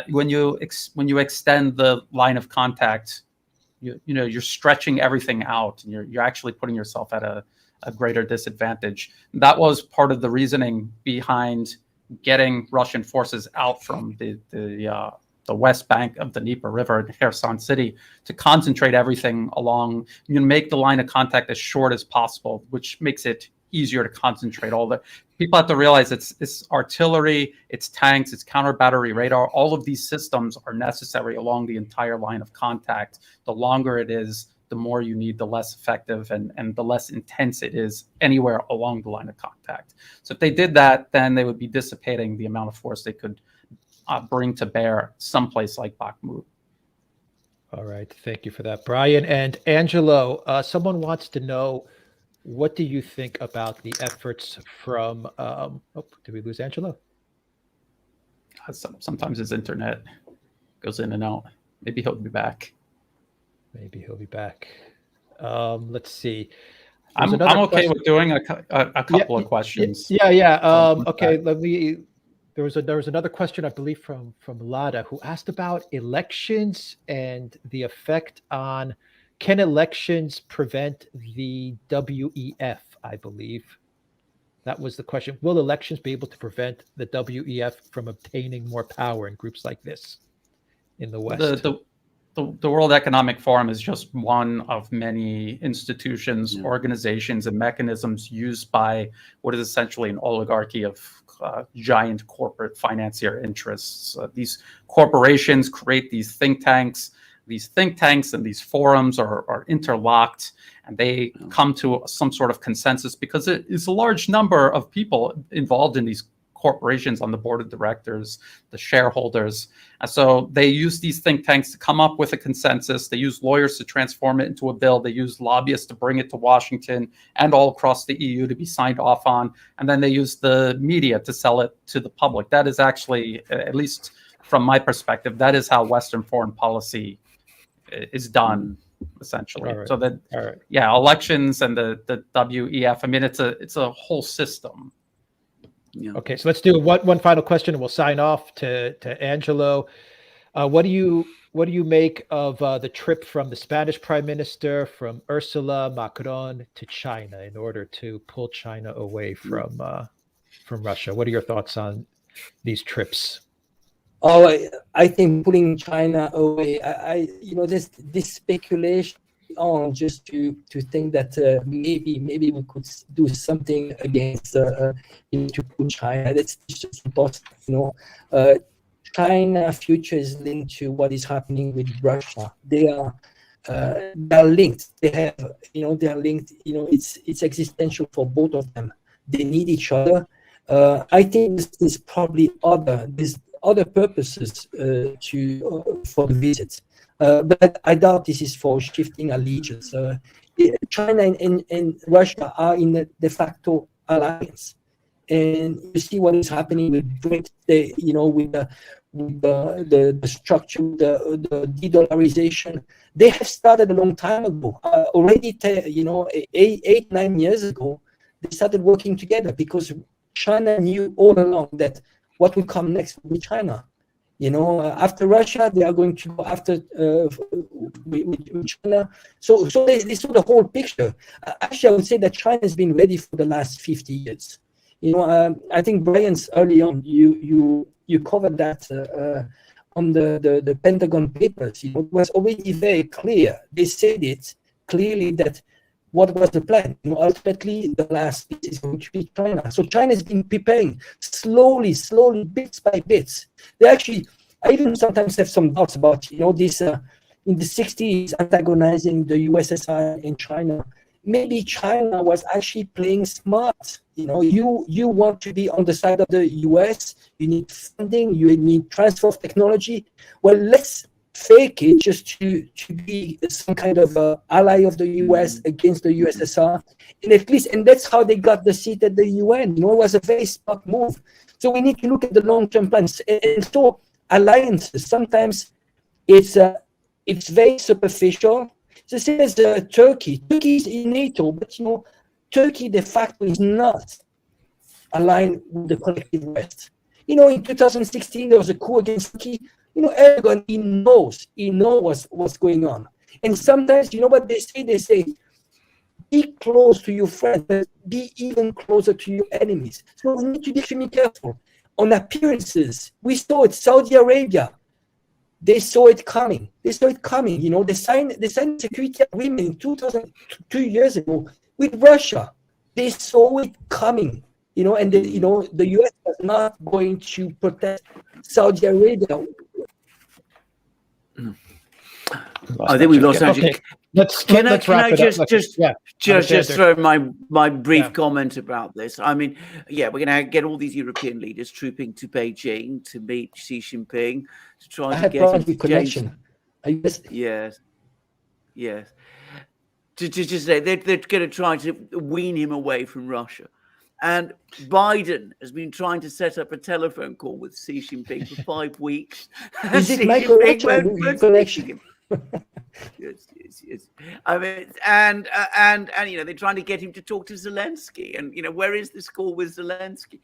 When you extend the line of contact, you're stretching everything out, and you're actually putting yourself at a greater disadvantage. That was part of the reasoning behind getting Russian forces out from the west bank of the Dnieper River in Kherson City to concentrate everything along. Make the line of contact as short as possible, which makes it easier to concentrate. People have to realize it's artillery, it's tanks, it's counter battery radar. All of these systems are necessary along the entire line of contact. The longer it is, the more you need, the less effective and the less intense it is anywhere along the line of contact. So if they did that, then they would be dissipating the amount of force they could bring to bear someplace like Bakhmut. All right. Thank you for that, Brian. And Angelo, someone wants to know, what do you think about the efforts from, did we lose Angelo? Sometimes his internet goes in and out. Maybe he'll be back. Let's see. I'm okay with doing a couple of questions. Okay. There was another question, I believe, from Lada, who asked about elections and the effect on, can elections prevent the WEF, I believe. That was the question. Will elections be able to prevent the WEF from obtaining more power in groups like this in the West? The World Economic Forum is just one of many institutions, organizations, and mechanisms used by what is essentially an oligarchy of giant corporate financier interests. These corporations create these think tanks. These think tanks and these forums are interlocked, and they come to some sort of consensus because it is a large number of people involved in these corporations on the board of directors, the shareholders. And so they use these think tanks to come up with a consensus. They use lawyers to transform it into a bill. They use lobbyists to bring it to Washington and all across the EU to be signed off on. And then they use the media to sell it to the public. That is actually, at least from my perspective, that is how Western foreign policy is done, essentially. Right. So that, elections and the WEF, I mean, it's a whole system. Yeah. Okay, so let's do one final question, and we'll sign off to Angelo. What do you make of the trip from the Spanish Prime Minister, from Ursula Macron to China in order to pull China away from Russia? What are your thoughts on these trips? Oh, I think pulling China away. There's this speculation on just to think that maybe we could do something against to pull China. That's just impossible. China future is linked to what is happening with Russia. They are linked. They are linked. It's existential for both of them. They need each other. I think there's probably other purposes for the visits, but I doubt this is for shifting allegiance. China and Russia are in a de facto alliance, and you see what is happening with BRICS. With the structure, the de-dollarization. They have started a long time ago, already. 8-9 years ago, they started working together because China knew all along that what will come next will be China. After Russia, they are going to go after with China. So they saw the whole picture. Actually, I would say that China has been ready for the last 50 years. I think Brian's early on, you covered that on the Pentagon papers. It was already very clear. They said it clearly that what was the plan? Ultimately, the last piece is going to be China. So China has been preparing slowly, bits by bits. I even sometimes have some doubts about, this in the 60s antagonizing the USSR and China. Maybe China was actually playing smart. You want to be on the side of the US. You need funding. You need transfer of technology. Well, let's fake it just to be some kind of ally of the US against the USSR, and that's how they got the seat at the UN. It was a very smart move. So we need to look at the long-term plans. And so alliances, sometimes it's very superficial. It's the same as Turkey. Turkey is in NATO, but Turkey de facto is not aligned with the collective West. In 2016 there was a coup against Turkey. Erdogan, he knows what's going on. And sometimes, what they say? They say, be close to your friends, but be even closer to your enemies. So we need to be extremely careful. On appearances, we saw it, Saudi Arabia, they saw it coming. They signed a security agreement 2 years ago with Russia. They saw it coming, and the US was not going to protect Saudi Arabia. I think we've lost Andrew. Okay. Let's wrap it up. Just throw my brief comment about this. I mean, we're going to get all these European leaders trooping to Beijing to meet Xi Jinping to try to get him to connection. Yes. To just say they're going to try to wean him away from Russia. And Biden has been trying to set up a telephone call with Xi Jinping for 5 weeks. Is it my connection? Yes. I mean, and they're trying to get him to talk to Zelensky. And where is this call with Zelensky?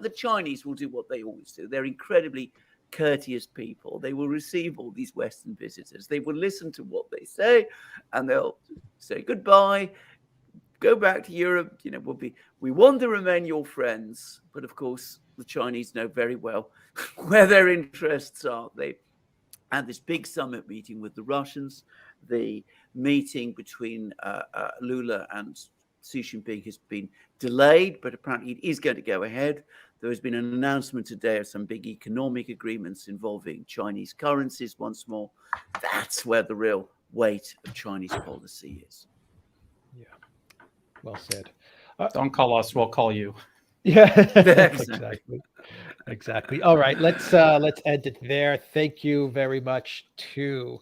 The Chinese will do what they always do. They're incredibly courteous people. They will receive all these Western visitors. They will listen to what they say, and they'll say goodbye. Go back to Europe. We want to remain your friends, but of course the Chinese know very well where their interests are. They had this big summit meeting with the Russians. The meeting between Lula and Xi Jinping has been delayed, but apparently it is going to go ahead. There has been an announcement today of some big economic agreements involving Chinese currencies once more. That's where the real weight of Chinese policy is. Yeah, well said. Don't call us, we'll call you. Yeah, exactly. All right, let's end it there. Thank you very much to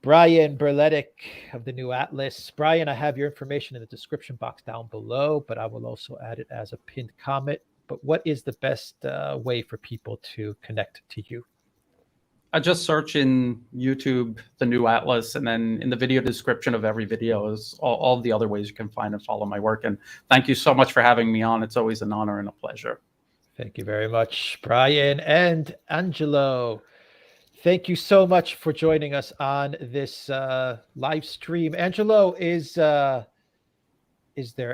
Brian Berletic of the New Atlas. Brian, I have your information in the description box down below, but I will also add it as a pinned comment. But what is the best way for people to connect to you? I just search in YouTube, the New Atlas, and then in the video description of every video is all the other ways you can find and follow my work. And thank you so much for having me on. It's always an honor and a pleasure. Thank you very much, Brian and Angelo. Thank you so much for joining us on this live stream. Angelo, is there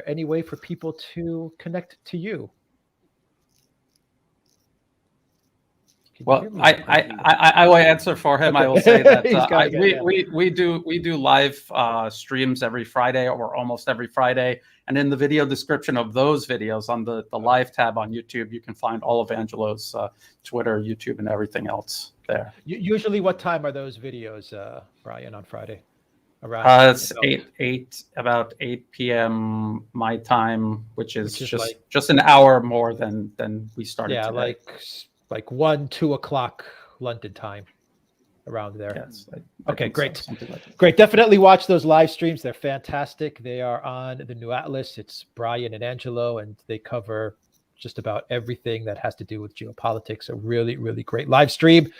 any way for people to connect to you? Well, I will answer for him. Okay. I will say that we do live streams every Friday, or almost every Friday. And in the video description of those videos on the live tab on YouTube, you can find all of Angelo's Twitter, YouTube, and everything else there. Usually, what time are those videos, Brian, on Friday? Around it's about 8 p.m. my time, which is like, just an hour more than we started. Yeah, today. like 1-2 o'clock London time, around there. Yes, okay, great. So, like great. Definitely watch those live streams. They're fantastic. They are on the New Atlas. It's Brian and Angelo, and they cover just about everything that has to do with geopolitics. A really, really great live stream.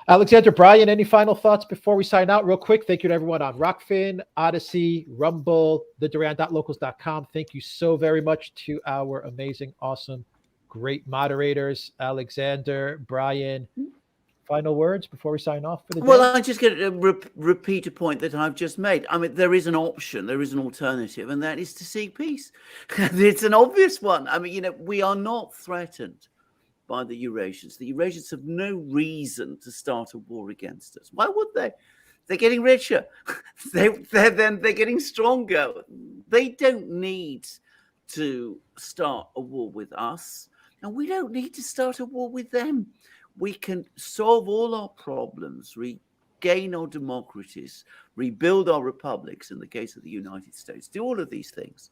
Alexander, Brian, any final thoughts before we sign out real quick? Thank you to everyone on Rockfin, Odyssey, Rumble, theduran.locals.com. Thank you so very much to our amazing, awesome, great moderators, Alexander, Brian. Final words before we sign off for the day? Well, I just get to repeat a point that I've just made. I mean, there is an option, there is an alternative, and that is to seek peace. It's an obvious one. I mean, we are not threatened by the Eurasians. The Eurasians have no reason to start a war against us. Why would they? They're getting richer. They're getting stronger. They don't need to start a war with us, and we don't need to start a war with them. We can solve all our problems, regain our democracies, rebuild our republics in the case of the United States, do all of these things.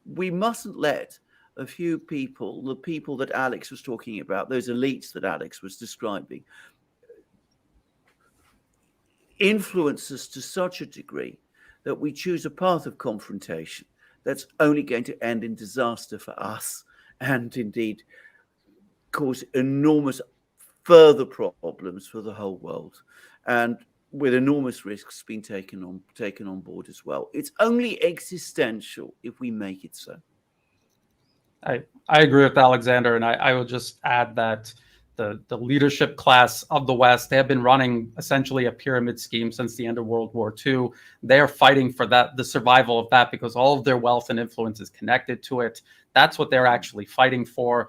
We mustn't let a few people, the people that Alex was talking about, those elites that Alex was describing, influence us to such a degree that we choose a path of confrontation that's only going to end in disaster for us, and indeed cause enormous further problems for the whole world, and with enormous risks being taken on board as well. It's only existential if we make it so. I agree with Alexander, and I will just add that the leadership class of the West, they have been running essentially a pyramid scheme since the end of World War II. They are fighting for the survival of that, because all of their wealth and influence is connected to it. That's what they're actually fighting for.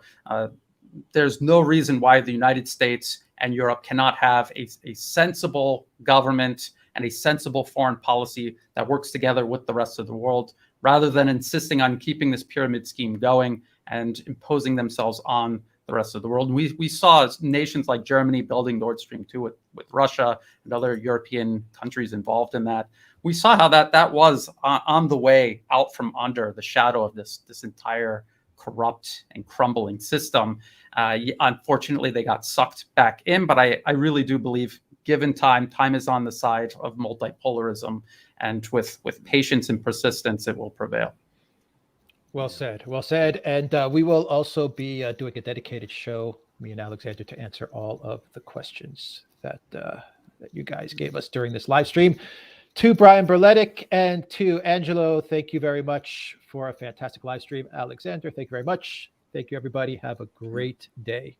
There's no reason why the United States and Europe cannot have a sensible government and a sensible foreign policy that works together with the rest of the world, rather than insisting on keeping this pyramid scheme going and imposing themselves on the rest of the world. We saw nations like Germany building Nord Stream 2 with Russia and other European countries involved in that. We saw how that was on the way out from under the shadow of this entire corrupt and crumbling system. Unfortunately, they got sucked back in, but I really do believe, given time is on the side of multipolarism, and with patience and persistence, it will prevail. Well said. Well said. And we will also be doing a dedicated show, me and Alexander, to answer all of the questions that you guys gave us during this live stream. To Brian Berletic and to Angelo, thank you very much for a fantastic live stream. Alexander, thank you very much. Thank you, everybody. Have a great day.